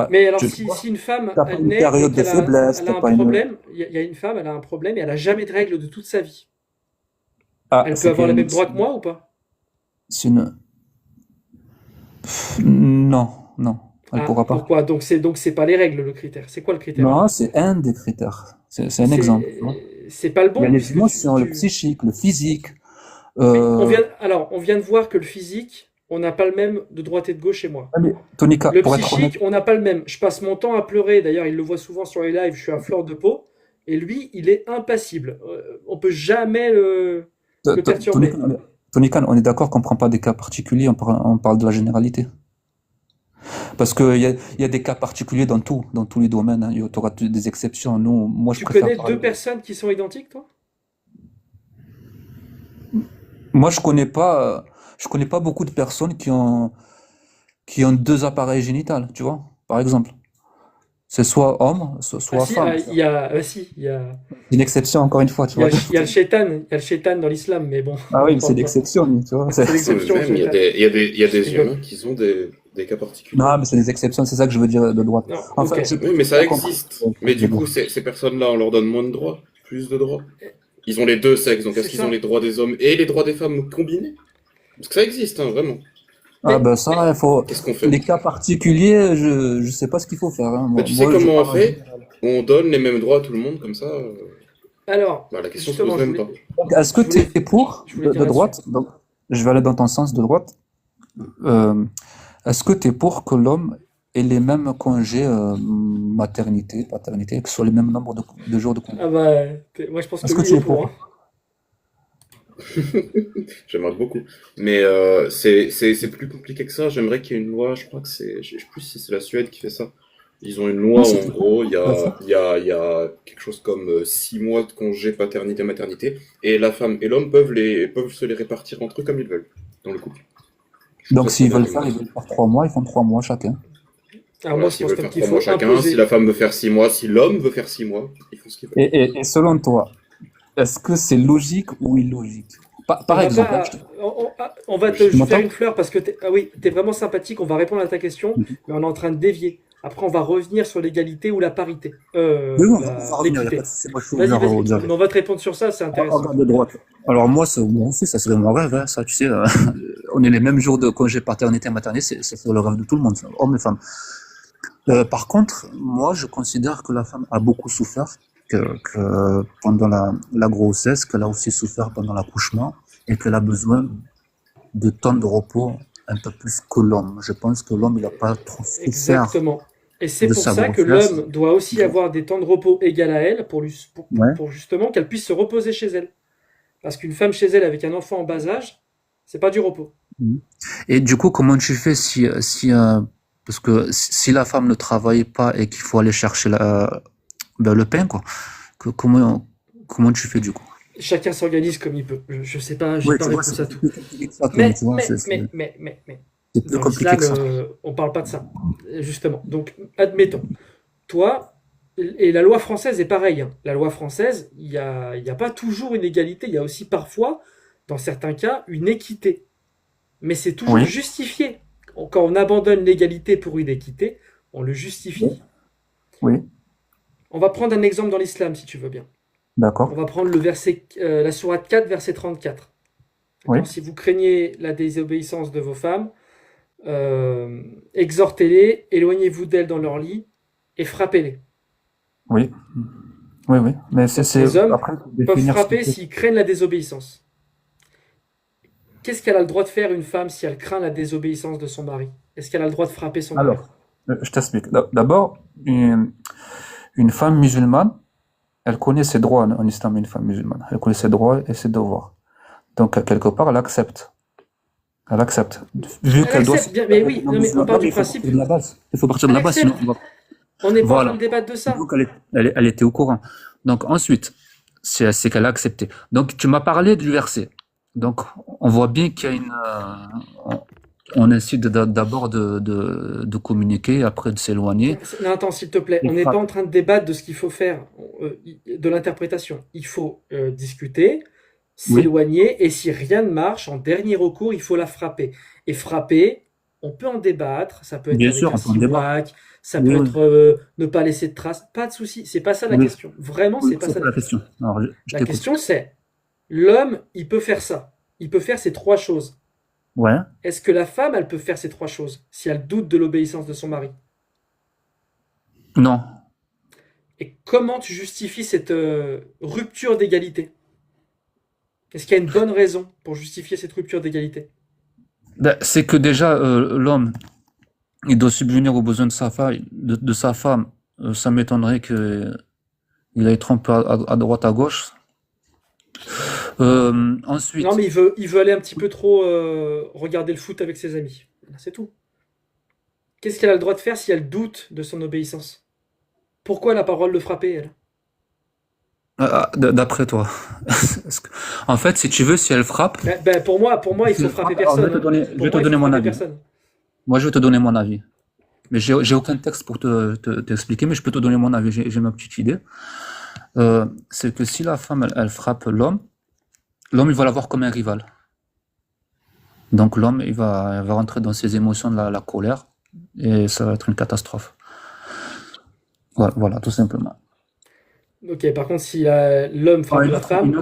Mais alors, Tu vois, si une femme, t'as pas elle une naît et période de faiblesse, elle t'as a un pas une. problème, il y a une femme, elle a un problème et elle a jamais de règles de toute sa vie. Ah, Elle peut c'est avoir les mêmes qu'une. droits que moi ou pas? C'est une. Non, non, elle Ah, pourra pas. pourquoi? Donc c'est pas les règles le critère. C'est quoi le critère Non, alors? c'est un des critères. C'est un exemple. Tu vois. C'est pas le Il y a bon les puisque émotions, le psychique, le physique. mais Euh... on vient de voir que le physique, on n'a pas le même de droite et de gauche chez moi. ah, mais, Tonika, Le pour être honnête, psychique, on n'a pas le même. Je passe mon temps à pleurer. D'ailleurs, il le voit souvent sur les lives. Je suis à fleur de peau. Et lui, il est impassible. On peut jamais le Tony perturber. Khan, Tony Khan, on est d'accord qu'on prend pas des cas particuliers, on parle de la généralité. Parce qu'il y a des cas particuliers dans tous les domaines. Hein. Il y aura des exceptions. Nous, moi, je Tu préfère connais parler. deux personnes qui sont identiques, toi? Moi, je connais pas beaucoup de personnes qui ont deux appareils génitaux, tu vois, par exemple. C'est soit homme, Ah soit si, femme. si, C'est une exception, encore une fois, tu il y a, vois. il y a le shaitan, il y a le shaitan dans l'islam, mais bon, Ah on oui, n'en mais c'est parle pas. l'exception, tu vois. C'est Non, mais l'exception, le même, shaitan. il y a Je des rigole. humains qui ont des cas particuliers. Non, mais c'est des exceptions, c'est ça que je veux dire de droite. Non, ok. Enfin, je Oui, mais tu ça as compris existe. ce que Mais je veux du dire. coup, ces personnes-là, on leur donne moins de droits, plus de droits. Ils ont les deux sexes, donc C'est est-ce qu'ils ont les ça. droits des hommes et les droits des femmes combinés? Parce que ça existe, hein, vraiment. Ah Mais ben ça, il faut Qu'est-ce qu'on fait? les cas particuliers, je sais pas ce qu'il faut faire. Hein. Bah, tu sais Je comment on parle en fait? général. On donne les mêmes droits à tout le monde, comme ça, alors, bah, la question se pose justement, même pas. Donc, est-ce que je tu voulais, es pour je voulais dire de là-dessus. droite? Donc, je vais aller dans ton sens de droite. Euh, est-ce que tu es pour que l'homme ait les mêmes congés maternité, paternité, que ce soit les mêmes nombres de jours de congé? Ah bah, moi je pense que Est-ce que lui il tu est es pour, hein. pour? J'aimerais beaucoup. Mais c'est plus compliqué que ça. J'aimerais qu'il y ait une loi, je crois que je sais plus si c'est la Suède qui fait ça. Ils ont une Non, loi où, c'est en gros, ça. il y a quelque chose comme 6 mois de congé paternité-maternité, et la femme et l'homme peuvent se les répartir entre eux comme ils veulent, dans le couple. Je trouve Donc, ça trop s'ils bien veulent comme faire, ils mesure. veulent faire 3 mois, ils font 3 mois chacun. Alors Voilà, moi je s'ils pense veulent comme faire qu'il 3 mois faut chacun, si imposer. la femme veut faire 6 mois, si l'homme veut faire 6 mois, ils font ce qu'ils veulent. Et selon toi, est-ce que c'est logique ou illogique? On Par va exemple, hein, pas, on va te tu faire m'entends? une fleur parce que ah oui, t'es vraiment sympathique. On va répondre à ta question, mais on est en train de dévier. Après, on va revenir sur l'égalité ou la parité, Oui, ou on va revenir, il n'y a pas l'équité. de souci. Moi, je suis Vas-y, ouvert vas-y. au dialogue. Mais on va te répondre sur ça, c'est On intéressant. regarde de droite. Alors moi, moi aussi, ça serait mon rêve, hein, ça, tu sais. On est les mêmes jours de congé paternité et maternité, c'est le rêve de tout le monde, ça, hommes et femmes. Par contre, moi, je considère que la femme a beaucoup souffert, que pendant la grossesse, qu'elle a aussi souffert pendant l'accouchement, et qu'elle a besoin de temps de repos un peu plus que l'homme. Je pense que l'homme, il n'a pas trop souffert Exactement. Et c'est de pour sa ça que grossesse. l'homme doit aussi avoir des temps de repos égal à elle Ouais. pour justement qu'elle puisse se reposer chez elle. Parce qu'une femme chez elle avec un enfant en bas âge, c'est pas du repos. Et du coup, comment tu fais parce que si la femme ne travaille pas et qu'il faut aller chercher le pain, quoi, comment tu fais du coup? Chacun s'organise comme il peut. Je sais pas, j'ai Oui, pas tu vois, c'est réponse à beaucoup tout. plus compliqué que ça, Tony, tu vois, c'est plus Dans compliqué l'islam, que ça. on parle pas de ça, justement. Donc, admettons. Toi, et la loi française est pareille, hein. La loi française, il y a pas toujours une égalité. Il y a aussi parfois, dans certains cas, une équité. Mais c'est toujours Oui, justifié. Quand on abandonne l'égalité pour une équité, on le oui, justifie. oui, On va prendre un exemple dans l'islam, si tu veux bien. On d'accord. va prendre la sourate 4, verset 34. Oui, D'accord. Si vous craignez la désobéissance de vos femmes, exhortez-les, éloignez-vous d'elles dans leur lit et frappez-les. oui, oui, oui. Mais Donc les hommes après, faut peuvent définir ce que frapper c'est. s'ils craignent la désobéissance. Qu'est-ce qu'elle a le droit de faire une femme si elle craint la désobéissance de son mari? Est-ce qu'elle a le droit de frapper son mari? Alors, je t'explique. D'abord, une femme musulmane, elle connaît ses droits en islam, une femme musulmane. Elle connaît ses droits et ses devoirs. Donc, quelque part, elle accepte. Elle accepte. Vu Elle qu'elle doit accepte se bien, mais avec oui, un non, mais on musulman. part Non, mais du il faut principe, partir de la base. Il faut partir de elle la base, sinon accepte. on va. On n'est pas en train de Voilà. débattre de ça. Donc, elle était au courant. Donc, ensuite, c'est qu'elle a accepté. Donc, tu m'as parlé du verset. Donc, on voit bien qu'il y a on incite d'abord de communiquer, après de s'éloigner. Non, attends, s'il te plaît, Et on n'est pas frappe. en train de débattre de ce qu'il faut faire, de l'interprétation. Il faut discuter, Oui, s'éloigner, et si rien ne marche, en dernier recours, il faut la frapper. Et frapper, on peut en débattre, ça peut être bien avec sûr, un on peut en débattre. siwak, ça Oui, peut oui, être ne pas laisser de traces, pas de souci, c'est pas ça la oui. question. Vraiment, Oui, c'est pas c'est ça pas la la question. question. Alors, je La t'écoute. question c'est, l'homme, il peut faire ça. Il peut faire ces trois choses. Ouais. Est-ce que la femme, elle peut faire ces trois choses si elle doute de l'obéissance de son mari? Non. Et comment tu justifies cette rupture d'égalité? Est-ce qu'il y a une bonne raison pour justifier cette rupture d'égalité? Ben, c'est que déjà, l'homme, il doit subvenir aux besoins de sa femme. De sa femme. Ça m'étonnerait que il aille tromper à droite, à gauche. Non, Ensuite, mais il veut aller un petit peu trop regarder le foot avec ses amis. C'est tout. Qu'est-ce qu'elle a le droit de faire si elle doute de son obéissance? Pourquoi elle n'a pas le droit de le frapper, elle? d'après toi. En fait, si tu veux, si elle frappe, Pour moi, il si faut elle frapper frappe, alors personne, hein. je Pour vais te moi, il faut donner mon frapper avis. personne. Moi, je vais te donner mon avis. Mais j'ai aucun texte pour t'expliquer, mais je peux te donner mon avis. J'ai ma petite idée. C'est que si la femme, elle frappe l'homme, il va la voir comme un rival. Donc l'homme, il va rentrer dans ses émotions de la colère, et ça va être une catastrophe. Voilà, voilà, tout simplement. Ok, par contre, si l'homme Ah, frappe la femme,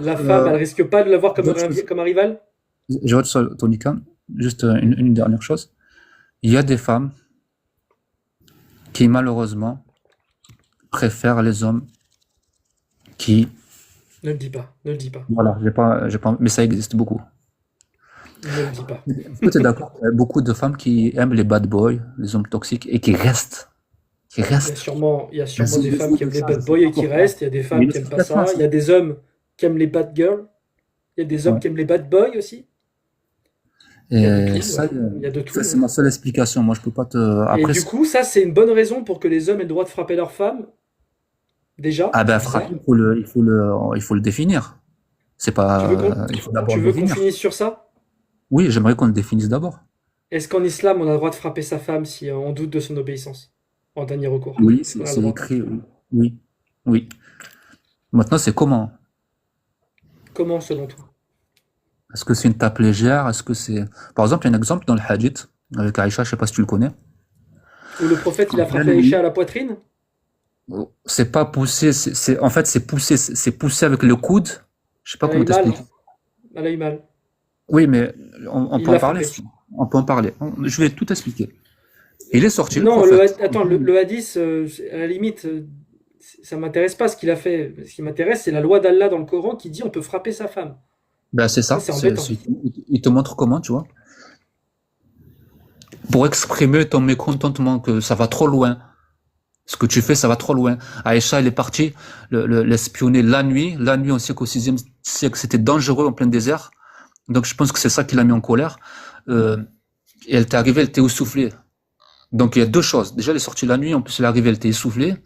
elle risque pas de la voir une autre chose. comme un rival? Je vois sur Tonika, juste une dernière chose. Il y a des femmes qui, malheureusement, préfèrent les hommes qui, Ne le dis pas, ne le dis pas, voilà, j'ai pas, mais ça existe beaucoup. ne le dis pas. Est-ce que tu es d'accord qu'il y a beaucoup de femmes qui aiment les bad boys, les hommes toxiques, et qui restent, qui Il y a restent. sûrement, il y a sûrement Elles ont des femmes besoin qui de aiment les ça, bad c'est boys et qui important. restent. Il y a des Il y a femmes une qui aiment pas explication à ça. ça. Il y a des hommes qui aiment les bad girls. Il y a des hommes Ouais. qui aiment les bad boys aussi. Il y a de Et tout, ça, ouais. Il y a de tout, ça c'est ouais. ma seule explication. Moi, je peux pas te. Et Après, du coup, ça, c'est une bonne raison pour que les hommes aient le droit de frapper leurs femmes. Déjà, ah ben, c'est frapper, bizarre. il faut le définir. C'est Tu veux pas, qu'on il faut tu d'abord le veux qu'on définir. finisse sur ça? Oui, j'aimerais qu'on le définisse d'abord. Est-ce qu'en islam, on a le droit de frapper sa femme si on doute de son obéissance? En dernier recours. Oui, Est-ce qu'on a le c'est droit? écrit. Oui, oui, oui. Maintenant, c'est comment? Comment, selon toi? Est-ce que c'est une tape légère? Est-ce que c'est, par exemple, il y a un exemple dans le Hadith avec Aïcha, je sais pas si tu le connais. Ou le prophète, il Quand a la frappé Aïcha nuit, à la poitrine? c'est pas poussé, en fait, c'est poussé avec le coude. Je sais pas Elle a comment eu mal. t'expliquer. Elle a eu mal. Oui, mais on Il peut en l'a parler. frappé. On peut en parler. Je vais tout expliquer. Il est sorti, le Non, prophète. attends, le hadith, à la limite, ça m'intéresse pas ce qu'il a fait. Ce qui m'intéresse, c'est la loi d'Allah dans le Coran qui dit on peut frapper sa femme. Ben, c'est Ça, ça. c'est embêtant. Il te montre comment, tu vois. Pour exprimer ton mécontentement que ça va trop loin. Ce que tu fais, ça va trop loin. Aïcha, elle est partie l'espionner la nuit. La nuit, on sait qu'au 6e siècle, c'était dangereux en plein désert. Donc, je pense que c'est ça qui l'a mis en colère. Et elle t'est arrivée, elle t'est essoufflée. Donc, il y a deux choses. Déjà, elle est sortie la nuit. En plus, elle est arrivée, elle t'est essoufflée.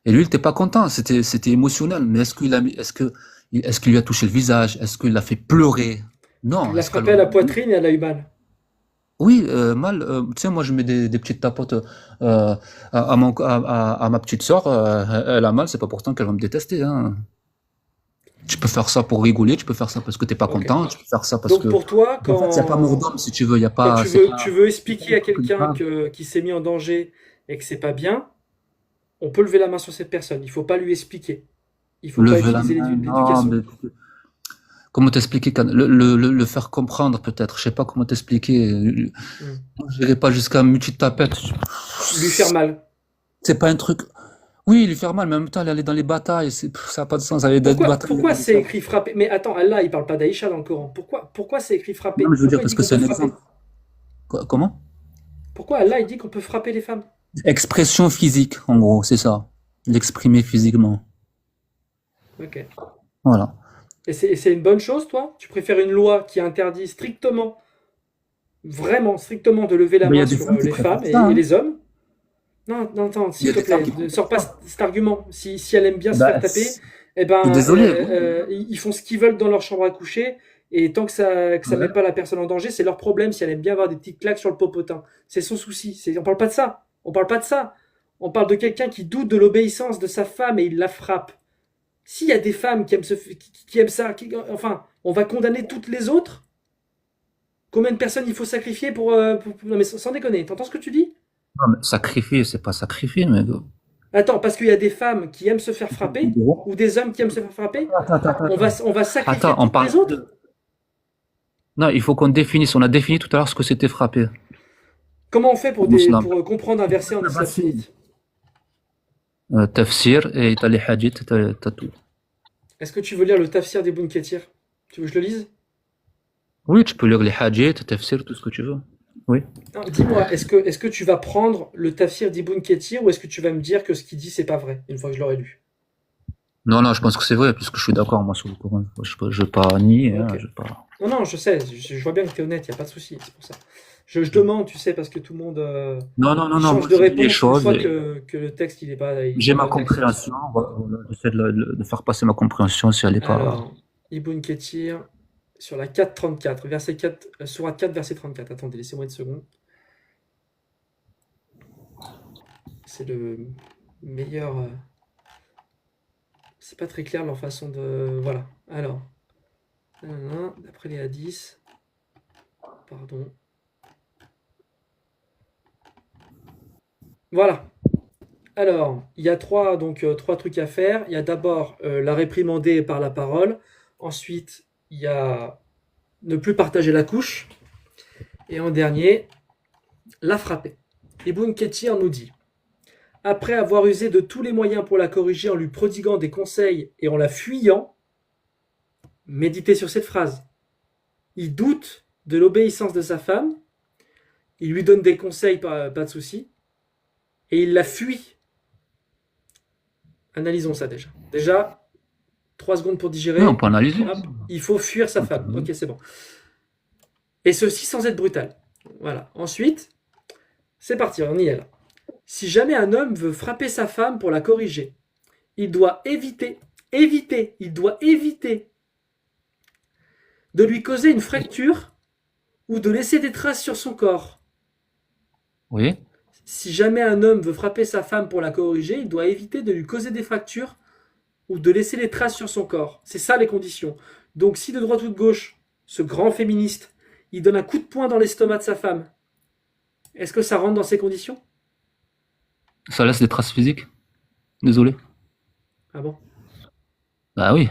Et lui, il était pas content. C'était émotionnel. Mais est-ce qu'il lui a touché le visage? Est-ce qu'il l'a fait pleurer? Il Non. l'a Est-ce qu'elle frappé à la poitrine et elle a eu mal. Oui, mal. Tu sais, moi, je mets des petites tapotes à ma petite sœur. Elle a mal, c'est pas pourtant qu'elle va me détester. Hein. peux faire ça pour rigoler, tu peux faire ça parce que t'es pas Ok. content, tu peux faire ça parce Donc que. pour toi, En fait, il n'y a pas mort d'homme si tu veux, il y a quand pas. C'est pas. tu veux expliquer à quelqu'un Pas qui s'est mis en danger et que c'est pas bien, on peut lever la main sur cette personne. Il faut pas lui expliquer. Il faut pas lever la utiliser main, non, l'éducation. mais comment t'expliquer, le faire comprendre peut-être, je sais pas comment t'expliquer. Hmm. Je n'irai pas jusqu'à me tuer de tapette. Lui faire mal. C'est pas un truc. Oui, lui faire mal, mais en même temps, aller dans les batailles, ça n'a pas de sens. Aller dans les batailles. Pourquoi c'est écrit frapper? Mais attends, Allah, il parle pas d'Aïcha dans le Coran. Pourquoi c'est écrit Non, frapper? mais je veux dire Pourquoi il parce dit que qu'on c'est peut un frapper? exemple. Comment? Pourquoi Allah, il dit qu'on peut frapper les femmes? Expression physique, en gros, c'est ça. L'exprimer physiquement. Ok. Voilà. Et c'est une bonne chose, toi? Tu préfères une loi qui interdit strictement, vraiment strictement, de lever la Mais il y main a des sur femmes qui les femmes préfèrent ça, et hein. les hommes? Non, non, attends, Il y s'il a te des femmes plaît, qui ne préfèrent sors pas ça. cet argument. Si elle aime bien se faire Bah, taper, eh je suis ben, désolé. Oui. ils font ce qu'ils veulent dans leur chambre à coucher, et tant que ça met Ouais. pas la personne en danger, c'est leur problème si elle aime bien avoir des petites claques sur le popotin. C'est son souci. On parle pas de ça. On parle pas de ça. On parle de quelqu'un qui doute de l'obéissance de sa femme et il la frappe. S'il y a des femmes qui aiment, qui aiment ça, enfin, on va condamner toutes les autres. Combien de personnes il faut sacrifier non mais sans déconner, t'entends ce que tu dis? Non, mais sacrifier, c'est pas sacrifier, mais. Attends, parce qu'il y a des femmes qui aiment se faire frapper, Gros. ou des hommes qui aiment se faire frapper, Attends. on va sacrifier Attends, on toutes les parle autres. de. Non, il faut qu'on définisse. On a défini tout à l'heure ce que c'était frapper. Comment on fait En islam. pour comprendre un verset en islam sunnite? Tafsir, et t'as les hadiths, t'as tout. Est-ce que tu veux lire le tafsir d'Ibn Kathir? Tu veux que je le lise? Oui, tu peux lire les hadiths, tafsir, tout ce que tu veux. Oui. Non, dis-moi, est-ce que tu vas prendre le tafsir d'Ibn Kathir ou est-ce que tu vas me dire que ce qu'il dit c'est pas vrai, une fois que je l'aurai lu? Non, je pense que c'est vrai, puisque je suis d'accord, moi, sur le Coran. Je veux pas nier, hein, Ok. je veux pas. Non, je sais, je vois bien que tu es honnête, il n'y a pas de souci, c'est pour ça. Je demande, tu sais, parce que tout le monde Non, il change moi, de je dis les réponse une choses. fois Et que le texte il est pas, il j'ai est ma pas bien accepté. compréhension. Voilà, j'essaie de faire passer ma compréhension si elle est pas. Alors, Ibn Kathir, sur la 4.34, verset 4, sourate 4, verset 34. Attendez, laissez-moi une seconde. C'est le meilleur. C'est pas très clair leur façon de. Voilà. Alors, d'après les hadiths. Pardon. Voilà. Alors, il y a trois trucs à faire. Il y a d'abord la réprimander par la parole. Ensuite, il y a ne plus partager la couche. Et en dernier, la frapper. Ibn Kathir nous dit: après avoir usé de tous les moyens pour la corriger en lui prodiguant des conseils et en la fuyant, méditez sur cette phrase. Il doute de l'obéissance de sa femme, il lui donne des conseils, pas de souci, et il la fuit. Analysons ça déjà. Déjà, 3 secondes pour digérer. Oui, on peut analyser. Hop, il faut fuir sa femme. Ok, c'est bon. Et ceci sans être brutal. Voilà. Ensuite, c'est parti, on y est là. Si jamais un homme veut frapper sa femme pour la corriger, il doit éviter de lui causer une fracture ou de laisser des traces sur son corps. Oui. Si jamais un homme veut frapper sa femme pour la corriger, il doit éviter de lui causer des fractures ou de laisser des traces sur son corps. C'est ça les conditions. Donc si de droite ou de gauche, ce grand féministe, il donne un coup de poing dans l'estomac de sa femme, est-ce que ça rentre dans ces conditions? Ça laisse des traces physiques. Désolé. Ah bon? Bah oui.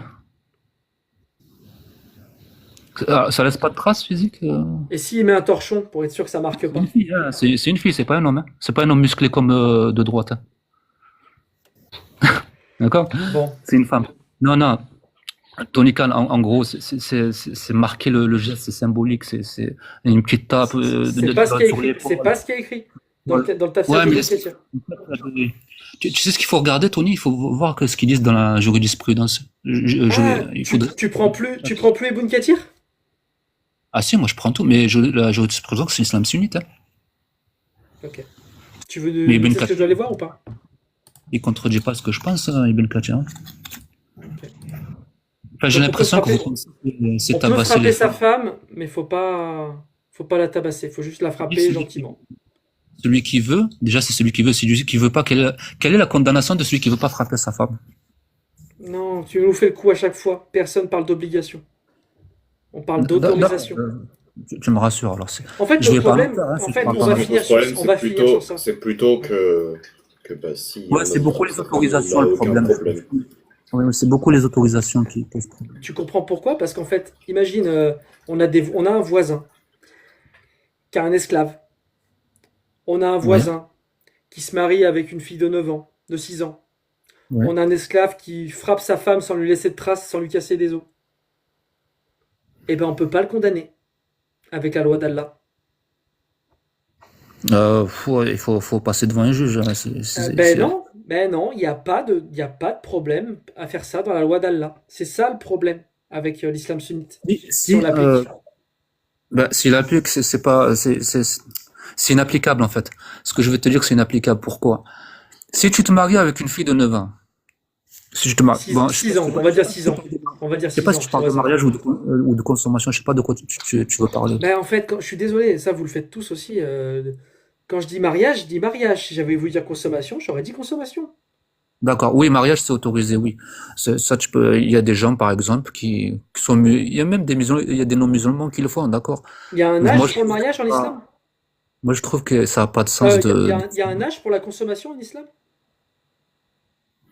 Ça laisse pas de traces physiques. Et s'il met un torchon pour être sûr que ça marque C'est pas? une fille, hein. C'est une fille, c'est pas un homme. Hein. C'est pas un homme musclé comme de droite. Hein. D'accord? Bon. C'est une femme. Non. Tony Khan, en gros, c'est marquer le geste, c'est symbolique, c'est une petite tape C'est pas ce qui est sur écrit. l'épaule. C'est pas ce qui est écrit dans le tafsir Ouais, de mais Ibn Kathir. tu sais ce qu'il faut regarder, Tony? Il faut voir ce qu'ils disent dans la jurisprudence. Il faudrait. Tu prends plus Ibn Kathir? Ah si, moi je prends tout, mais la jurisprudence, c'est l'islam sunnite. Hein. Ok. Tu veux Mais me Ibn dire ce que je dois aller voir ou pas? Il contredit pas ce que je pense, hein, Ibn Kathir. Hein. Ok. Enfin, j'ai Donc, on peut l'impression que frapper- vous pensez c'est On peut tabasser frapper les sa femmes. femme, mais faut pas la tabasser. Faut juste la frapper Oui, gentiment. Celui qui veut, déjà c'est celui qui veut, celui qui veut pas, quelle est la condamnation de celui qui veut pas frapper sa femme? Non, tu nous fais le coup à chaque fois. Personne parle d'obligation. On parle D'accord, d'autorisation. tu me rassures alors. En fait, Je le vais pas problème, mentir, hein, en si je fait, parle on pas va Non, mais mentir. ton finir sur, problème, on va finir sur ça. c'est plutôt Ouais. que bah, s'il y Ouais, en a c'est qui beaucoup trouvent les ça comme il autorisations a le aucun problème. problème. Oui, oui, c'est beaucoup les autorisations qui posent problème. Tu comprends pourquoi? Parce qu'en fait, imagine, on a un voisin qui a un esclave. On a un Ouais, voisin qui se marie avec une fille de 9 ans, de 6 ans. ouais. On a un esclave qui frappe sa femme sans lui laisser de traces, sans lui casser des os. Eh ben, on peut pas le condamner avec la loi d'Allah. Il faut passer devant un juge, hein. Ben non, il y a pas de problème à faire ça dans la loi d'Allah. C'est ça le problème avec l'islam sunnite. Si, Si on si, l'applique. s'il applique, c'est pas, c'est inapplicable en fait. Ce que je vais te dire, c'est inapplicable. Pourquoi? Si tu te maries avec une fille de 9 ans, si je te marie, bon, je sais pas, 6 ans, on va dire 6 ans. On va dire je sais pas 6 si ans tu au parles de hasard. mariage ou de consommation, je sais pas de quoi tu veux parler. Ben en fait, je suis désolé, ça vous le faites tous aussi. Quand je dis mariage. Si j'avais voulu dire consommation, j'aurais dit consommation. D'accord. Oui, mariage, c'est autorisé, oui. Ça, tu peux, il y a des gens, par exemple, qui sont, il y a même des musulmans, il y a des non-musulmans qui le font, d'accord. Il y a un Mais âge pour le mariage en islam? moi, je trouve que ça a pas de sens Il y a un âge pour la consommation en islam?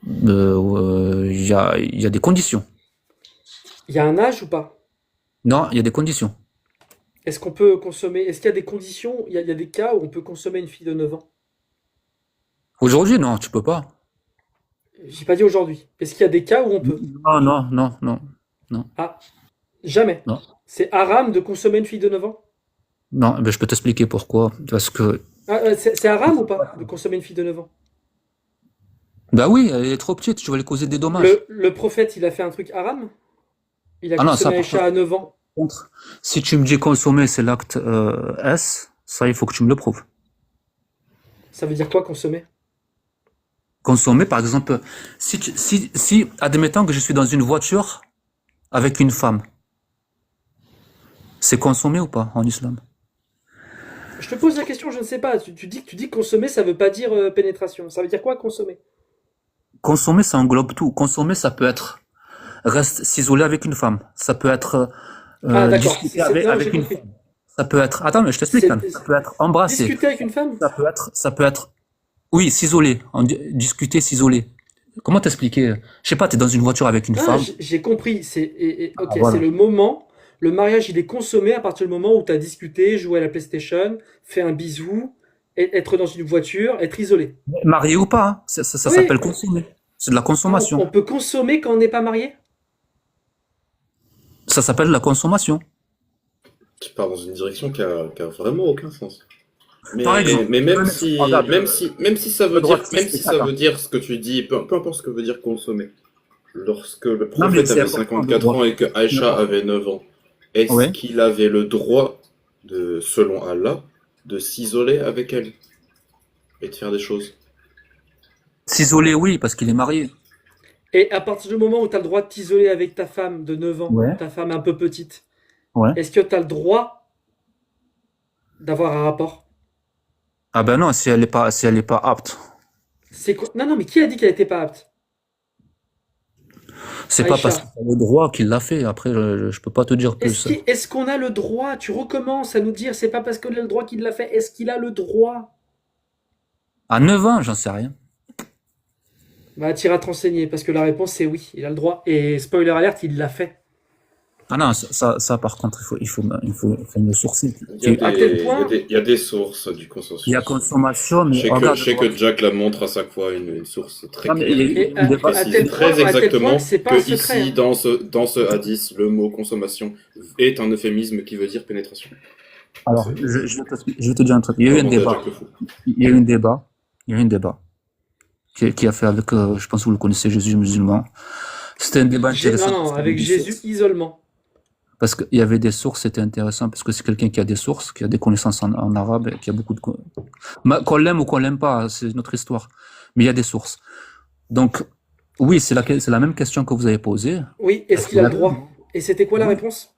il y a des conditions. Il y a un âge ou pas? Non, il y a des conditions. Est-ce qu'on peut consommer? Est-ce qu'il y a des conditions? Il y a des cas où on peut consommer une fille de 9 ans? Aujourd'hui, non, tu peux pas. J'ai pas dit aujourd'hui. Est-ce qu'il y a des cas où on peut? Non, non, non, non, non, Ah, jamais. non, C'est haram de consommer une fille de 9 ans? non. Ben, je peux t'expliquer pourquoi. Parce que, Ah, c'est haram ou pas de consommer une fille de 9 ans? bah oui, elle est trop petite, tu vas lui causer des dommages. Le prophète, il a fait un truc haram? Il a Ah non, ça, consommé par Aïcha à 9 ans. contre, si tu me dis consommer, c'est l'acte S, ça, il faut que tu me le prouves. Ça veut dire quoi consommer? Consommer, par exemple, si, admettons que je suis dans une voiture avec une femme, c'est consommer ou pas en islam? Je te pose la question, je ne sais pas. Tu dis consommer, ça veut pas dire pénétration. Ça veut dire quoi consommer? Consommer, ça englobe tout. Consommer, ça peut être reste s'isoler avec une femme, ça peut être Ah, d'accord. discuter avec, Non, avec j'ai une compris. femme, ça peut être, attends, mais je t'explique, C'est hein. Ça peut être embrasser, discuter avec une femme? ça peut être, oui, s'isoler, discuter, s'isoler. Comment t'expliquer? Je sais pas, t'es dans une voiture avec une Ah, femme. j'ai compris. Ah, Ok, c'est voilà. le moment. Le mariage, il est consommé à partir du moment où tu as discuté, joué à la PlayStation, fait un bisou, être dans une voiture, être isolé. Marié ou pas, hein. Ça Oui, s'appelle consommer. C'est de la ah, consommation. on peut consommer quand on n'est pas marié? Ça s'appelle de la consommation. Tu pars dans une direction qui a vraiment aucun sens. Par exemple, Mais regarde, même si ça le veut droit dire, de même si ça attends. veut dire ce que tu dis, peu importe ce que veut dire consommer. Lorsque le Non, mais prophète c'est avait important, le 54 ans droit. et que Aïcha avait 9 ans, est-ce Ouais. qu'il avait le droit de, selon Allah, de s'isoler avec elle et de faire des choses? S'isoler, oui, parce qu'il est marié. Et à partir du moment où tu as le droit de t'isoler avec ta femme de 9 ans, Ouais. ta femme un peu petite, Ouais. est-ce que tu as le droit d'avoir un rapport? Ah ben non, si elle est pas apte. C'est quoi? Non, non, mais qui a dit qu'elle n'était pas apte? C'est pas parce qu'il Aïcha. a le droit qu'il l'a fait. Après, je peux pas te dire plus. Est-ce qu'on a le droit? Tu recommences à nous dire, c'est pas parce qu'on a le droit qu'il l'a fait. Est-ce qu'il a le droit? À 9 ans, j'en sais rien. Bah, t'iras te renseigner, parce que la réponse c'est oui, il a le droit. Et spoiler alert, il l'a fait. Ah non, par contre, il faut me sourcer. À tel point. Il y a des sources du consensus. Il y a consommation, mais regarde. Je sais que Jack la montre à chaque fois une source très Non, mais claire. il y a Et une débat. à tel point, Très exactement que c'est pas un que secret. ici, Hein. dans ce hadith, le mot consommation est un euphémisme qui veut dire pénétration. Alors, je vais te dire un truc. Il y a eu un Demandez à débat. Jack le fou. Il y a eu un débat qui a fait avec, je pense que vous le connaissez, Jésus musulman. C'était un débat intéressant. Non, non, avec Jésus isolement. Parce qu'il y avait des sources, c'était intéressant, parce que c'est quelqu'un qui a des sources, qui a des connaissances en arabe, et qui a beaucoup de... Qu'on l'aime ou qu'on l'aime pas, c'est notre histoire. Mais il y a des sources. Donc, oui, c'est la même question que vous avez posée. Oui, est-ce qu'il a le droit? Et c'était quoi la réponse?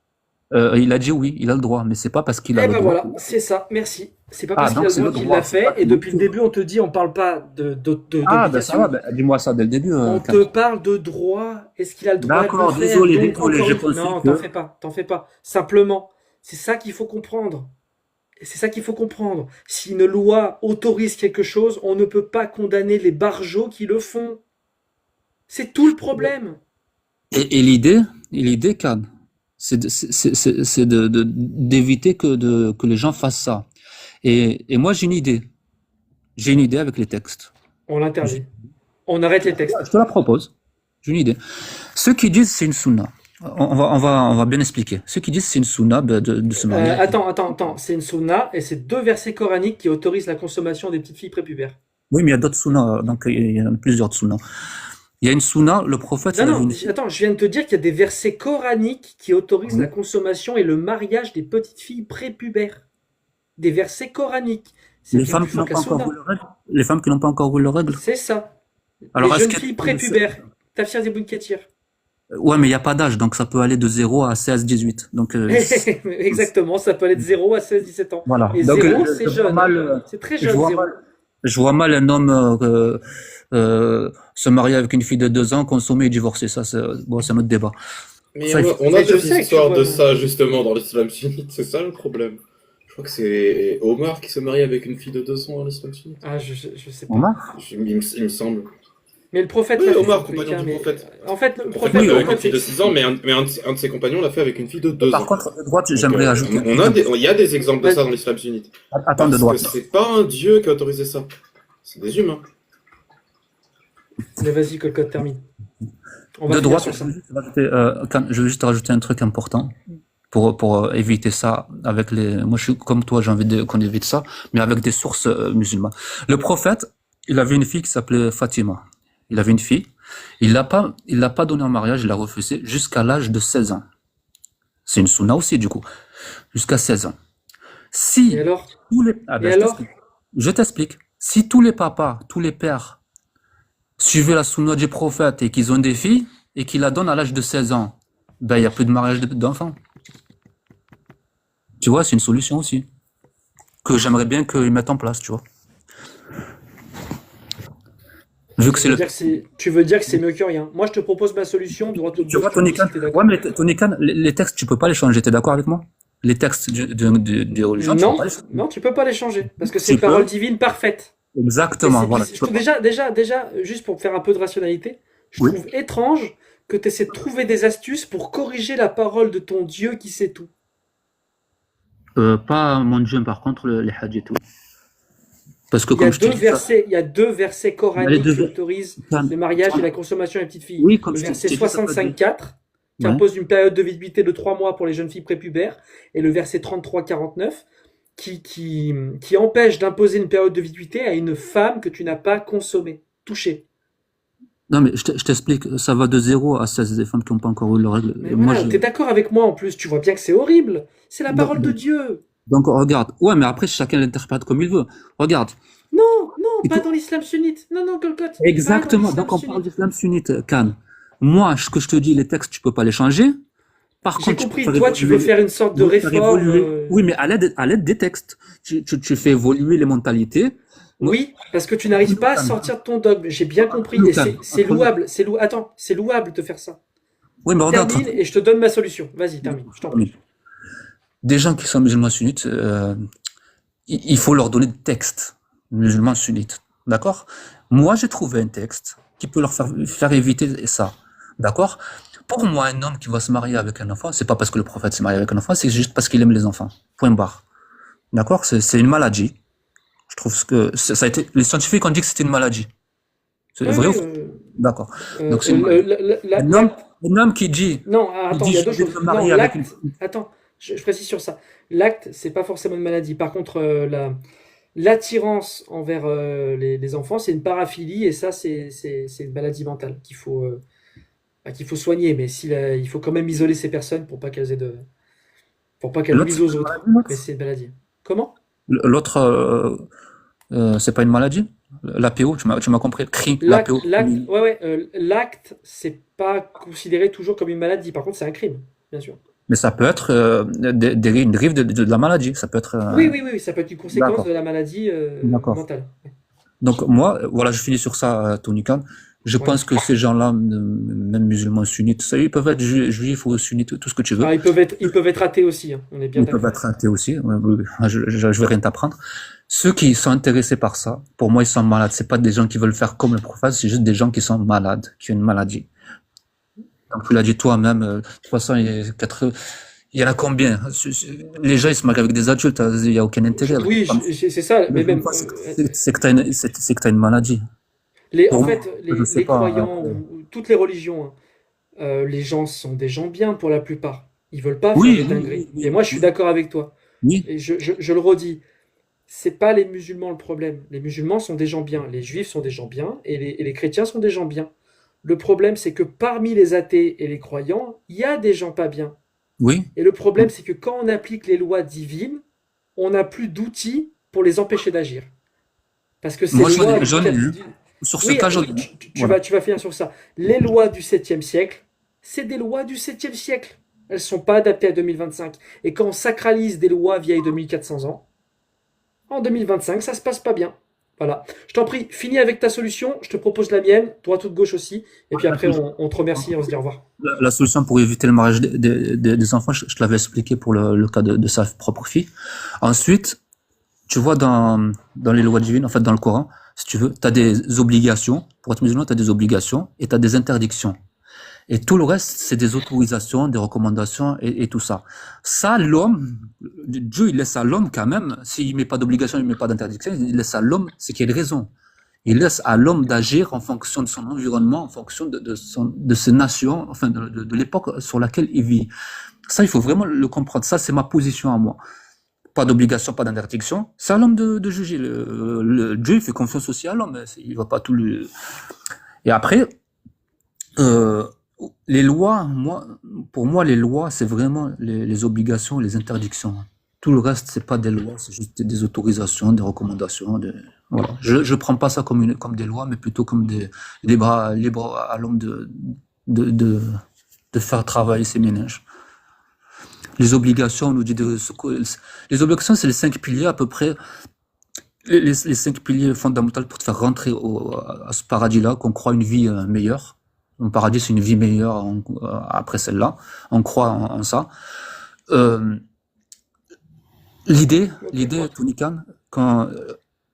Il a dit oui, il a le droit, mais c'est pas parce qu'il a Eh le ben droit. voilà, c'est ça, merci. C'est pas Ah, parce qu'il a donc le c'est droit le qu'il droit, l'a c'est pas fait, et qu'il le depuis le faut. début, on te dit, on parle pas Ah, ben ça va, d'obligation. ben, dis-moi ça dès le début, On Khan. te parle de droit. Est-ce qu'il a le droit de le D'accord, faire? désolé, Donc, désolé, encore j'ai une fois, pensé non, que... t'en fais pas. Simplement, c'est ça qu'il faut comprendre. Et c'est ça qu'il faut comprendre. Si une loi autorise quelque chose, on ne peut pas condamner les barjots qui le font. C'est tout le problème. Et l'idée, Khan, d'éviter que les gens fassent ça. Et moi, j'ai une idée. J'ai une idée avec les textes. On Je, l'interdit. On arrête les textes. je te la propose. J'ai une idée. Ceux qui disent c'est une sunna, on va bien expliquer. Ceux qui disent c'est une sunna ben, de se marier avec... Attends. C'est une sunna et c'est 2 versets coraniques qui autorisent la consommation des petites filles prépubères. Oui, mais il y a d'autres sunnas, donc il y en a plusieurs sunnas. Il y a une sunna, le prophète, Non, il avait non, une fille. attends, je viens de te dire qu'il y a des versets coraniques qui autorisent Oui. la consommation et le mariage des petites filles prépubères. Des versets coraniques. C'est Les bien femmes plus qui fort n'ont que la pas encore vu sunna. leurs règles. Les femmes qui n'ont pas encore vu leurs règles. C'est ça. Les Alors, est-ce jeunes que... filles prépubères. Tafsir Zeboun Ketir. Ouais, mais il n'y a pas d'âge, donc ça peut aller de 0 à 16, 18. Donc, Exactement, ça peut aller de 0 à 16, 17 ans. voilà. Et Donc, 0, c'est je vois jeune. mal, C'est très je jeune, vois 0. mal, je vois mal un homme se marier avec une fille de 2 ans, consommer et divorcer. Ça, c'est bon, c'est un autre débat. Mais Ça, il faut... on a Mais je des sais que tu histoires vois. de ça justement dans l'islam sunnite, c'est ça le problème. Je crois que c'est Omar qui se marie avec une fille de 2 ans dans l'islam sunnite. Ah, je sais On pas. a? Il me semble. Mais le prophète Oui, l'a fait Omar, dans tous les compagnon cas. du Mais prophète. en fait, le Le prophète prophète, l'a fait Oui, avec en une fait, fille de 6 ans, mais un de ses compagnons l'a fait avec une fille de 2 par ans. contre, de droite, Donc, j'aimerais ajouter un on truc a important. il y a des exemples de ça vas-y. dans l'islam sunnite. Attends, de Parce que droite. c'est pas un dieu qui a autorisé ça. C'est des humains. Mais vas-y, Cocotte, termine. On va De finir droite, sur ça. je veux juste rajouter un truc important pour éviter ça avec les... Moi, je suis comme toi, j'ai envie qu'on évite ça, mais avec des sources musulmanes. Le prophète, il avait une fille qui s'appelait Fatima. Il avait une fille. Il l'a pas donné en mariage, il l'a refusé jusqu'à l'âge de 16 ans. C'est une sunna aussi, du coup. Jusqu'à 16 ans. Et Si alors? tous les... Ah Et ben, alors? je t'explique. Si tous les papas, tous les pères suivaient la sunna du prophète et qu'ils ont des filles et qu'ils la donnent à l'âge de 16 ans, ben, il n'y a plus de mariage d'enfants. Tu vois, c'est une solution aussi. Que j'aimerais bien qu'ils mettent en place, tu vois. Vu que c'est le... Tu veux dire que c'est mieux que rien. Moi, je te propose ma solution. Droite ou Tu vois, gauche, tu me Tony dis Khan, si t'es ouais, d'accord. mais Tony Khan, les textes, tu peux pas les changer, t'es d'accord avec moi? Les textes des religions, tu peux pas Non, les changer. non, tu peux pas les changer. Parce que c'est Tu une parole peux, divine parfaite. Et exactement, voilà. je trouve déjà, juste pour faire un peu de rationalité, je Oui. trouve étrange que tu essaies de trouver des astuces pour corriger la parole de ton Dieu qui sait tout. Pas mon Dieu, par contre, les hadiths et tout. Parce que Il y a comme je te deux dis, versets, il y a 2 versets les coraniques deux qui autorisent Khan, le mariage et la consommation des petites filles. oui, comme Le je verset t'ai dit, ça peut être... 65.4 qui Ouais. impose une période de viduité de 3 mois pour les jeunes filles prépubères, et le verset 33.49 qui empêche d'imposer une période de viduité à une femme que tu n'as pas consommée, touchée. Non, mais je t'explique, ça va de 0 à 16 des femmes qui n'ont pas encore eu leurs règles. Mais Et moi, voilà, t'es d'accord avec moi en plus, tu vois bien que c'est horrible. C'est la parole de Dieu. donc, regarde. Ouais, mais après, chacun l'interprète comme il veut. Regarde. Non, non, Et pas tout- dans l'islam sunnite. Non, non, Golgoth. Exactement. Donc, on parle d'islam sunnite, Khan. Moi, ce que je te dis, les textes, tu peux pas les changer. Par J'ai contre, tu peux compris, faire toi tu veux évoluer... faire une sorte de faire réforme. évoluer... Oui, mais à l'aide des textes. Tu fais évoluer les mentalités. Oui, parce que tu n'arrives pas à sortir de ton dogme. J'ai bien compris et c'est louable. Attends, c'est louable de faire ça. Oui, mais regarde. Termine et je te donne ma solution. Vas-y, termine. Je t'en prie. Des gens qui sont musulmans sunnites, il faut leur donner des textes musulmans sunnites. D'accord? Moi, j'ai trouvé un texte qui peut leur faire éviter ça. D'accord? Pour moi, un homme qui va se marier avec un enfant, c'est pas parce que le prophète s'est marié avec un enfant, c'est juste parce qu'il aime les enfants. Point barre. D'accord? C'est une maladie. Je trouve que ça a été, les scientifiques ont dit que c'était une maladie. C'est Oui, vrai oui, ou faux? D'accord. Donc c'est un homme qui dit, non, attends, il y a deux choses. me marier avec une... Attends, je précise sur ça. L'acte, c'est pas forcément une maladie. Par contre, l'attirance envers les enfants, c'est une paraphilie et ça, c'est une maladie mentale qu'il faut soigner. Mais il faut quand même isoler ces personnes pour pas qu'elles nuisent aux autres. Mais c'est une maladie. Comment? L'autre, c'est pas une maladie? L'APO, tu m'as compris? L'APO. L'acte, c'est pas considéré toujours comme une maladie. Par contre, c'est un crime, bien sûr. Mais ça peut être une dérive de la maladie. Ça peut être. Oui, ça peut être une conséquence D'accord. de la maladie D'accord. mentale. Donc moi, voilà, je finis sur ça, Tony Khan. Je Ouais. pense que ces gens-là, même musulmans sunnites, ça, ils peuvent être juifs ou sunnites, tout ce que tu veux. Ah, ils peuvent être athées aussi, hein, on est bien Ils peuvent d'accord. être athées aussi. Ouais, oui, oui. Je vais rien t'apprendre. Ceux qui sont intéressés par ça, pour moi, ils sont malades. C'est pas des gens qui veulent faire comme le prophète, c'est juste des gens qui sont malades, qui ont une maladie. Donc tu l'as dit toi-même. De toute façon, il y en a combien? Les gens ils se marient avec des adultes, il y a aucun intérêt. Oui, c'est ça, mais même C'est que t'as une maladie. en Pour moi, fait, je sais les pas. croyants ou toutes les religions, hein, les gens sont des gens bien pour la plupart. Ils veulent pas faire Oui, des oui, dingueries. oui, Et moi, je suis d'accord avec toi. oui, Et je le redis, c'est pas les musulmans le problème. Les musulmans sont des gens bien, les juifs sont des gens bien, et les chrétiens sont des gens bien. Le problème, c'est que parmi les athées et les croyants, il y a des gens pas bien. oui. Et le problème, c'est que quand on applique les lois divines, on n'a plus d'outils pour les empêcher d'agir. Parce que ces Moi, lois j'en ai eu. Sur ce Oui, cas, j'en ai eu. Voilà. tu vas finir sur ça. Les lois du 7e siècle, c'est des lois du 7e siècle. Elles ne sont pas adaptées à 2025. Et quand on sacralise des lois vieilles de 1400 ans, en 2025, ça se passe pas bien. Voilà. Je t'en prie, finis avec ta solution. Je te propose la mienne, toi toute gauche aussi. Et puis après, on te remercie et on se dit au revoir. La solution pour éviter le mariage des enfants, je te l'avais expliqué pour le cas de sa propre fille. Ensuite, tu vois dans les lois divines, en fait dans le Coran, si tu veux, tu as des obligations. Pour être musulman, tu as des obligations et tu as des interdictions. Et tout le reste, c'est des autorisations, des recommandations et tout ça. Ça, l'homme, Dieu, il laisse à l'homme quand même, s'il met pas d'obligation, il met pas d'interdiction, il laisse à l'homme, c'est qu'il y a une raison. Il laisse à l'homme d'agir en fonction de son environnement, en fonction de ses nations, enfin de l'époque sur laquelle il vit. Ça, il faut vraiment le comprendre. Ça, c'est ma position à moi. Pas d'obligation, pas d'interdiction. C'est à l'homme de juger. Dieu, il fait confiance aussi à l'homme. Il va pas tout le... Et après, les lois, pour moi, les lois, c'est vraiment les obligations, les interdictions. Tout le reste, c'est pas des lois, c'est juste des autorisations, des recommandations. Voilà. Je prends pas ça comme des lois, mais plutôt comme des bras libres à l'homme de faire travailler ses ménages. Les obligations, on nous dit les obligations, c'est les 5 piliers à peu près, les 5 piliers fondamentaux pour te faire rentrer à ce paradis-là, qu'on croit une vie meilleure. Un paradis, c'est une vie meilleure après celle-là. On croit en ça. L'idée, Tony Khan, quand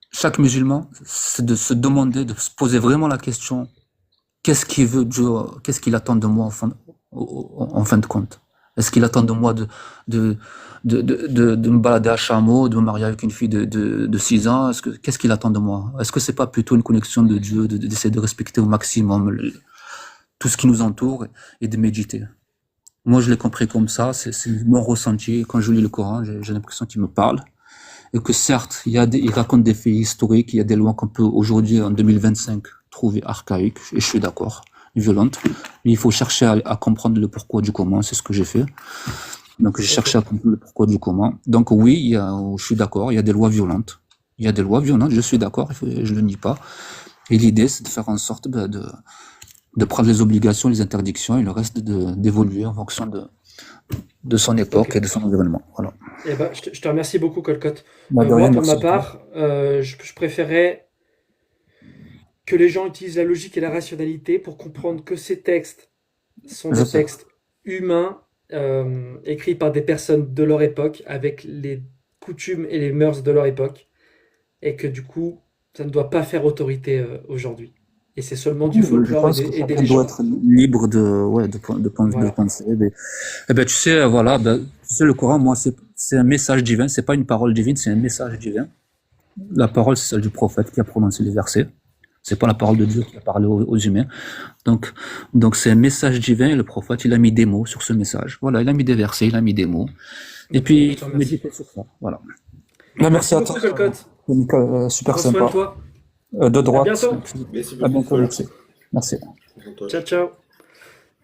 chaque musulman, c'est de se demander, de se poser vraiment la question, qu'est-ce qu'il veut Dieu, qu'est-ce qu'il attend de moi en fin de compte? Est-ce qu'il attend de moi de me balader à chameau, de me marier avec une fille de 6 ans? Qu'est-ce qu'il attend de moi? Est-ce que c'est pas plutôt une connexion de Dieu, d'essayer de respecter au maximum tout ce qui nous entoure et de méditer? Moi, je l'ai compris comme ça, c'est mon ressenti. Quand je lis le Coran, j'ai l'impression qu'il me parle. Et que certes, il raconte des faits historiques, il y a des lois qu'on peut aujourd'hui, en 2025, trouver archaïques, et je suis d'accord, violentes. Mais il faut chercher à comprendre le pourquoi du comment, c'est ce que j'ai fait. Donc, j'ai cherché à comprendre le pourquoi du comment. Donc oui, je suis d'accord, il y a des lois violentes. Il y a des lois violentes, je suis d'accord, je ne le nie pas. Et l'idée, c'est de faire en sorte de prendre les obligations, les interdictions et le reste d'évoluer en fonction de son époque et de son environnement. Voilà. Eh ben, je te remercie beaucoup, Colcotte. De Moi, rien, pour ma merci. part, je préférais que les gens utilisent la logique et la rationalité pour comprendre que ces textes sont Je des sais. textes humains, écrits par des personnes de leur époque, avec les coutumes et les mœurs de leur époque, et que du coup, ça ne doit pas faire autorité aujourd'hui. Et c'est seulement du Je folklore pense que et des chacun doit légendes. être libre de Voilà. penser. Eh ben, tu sais, voilà, tu sais, le Coran, moi, c'est un message divin, c'est pas une parole divine, c'est un message divin. La parole, c'est celle du prophète qui a prononcé les versets. C'est pas la parole de Dieu qui a parlé aux humains. Donc c'est un message divin et le prophète, il a mis des mots sur ce message. Voilà, il a mis des versets, il a mis des mots. Et puis, il faut méditer sur ça. Voilà. Merci beaucoup, Colcotte. Super Prends soin sympa. de toi. De droite. À bientôt. Merci À beaucoup. bientôt, merci. Merci. Ciao, ciao.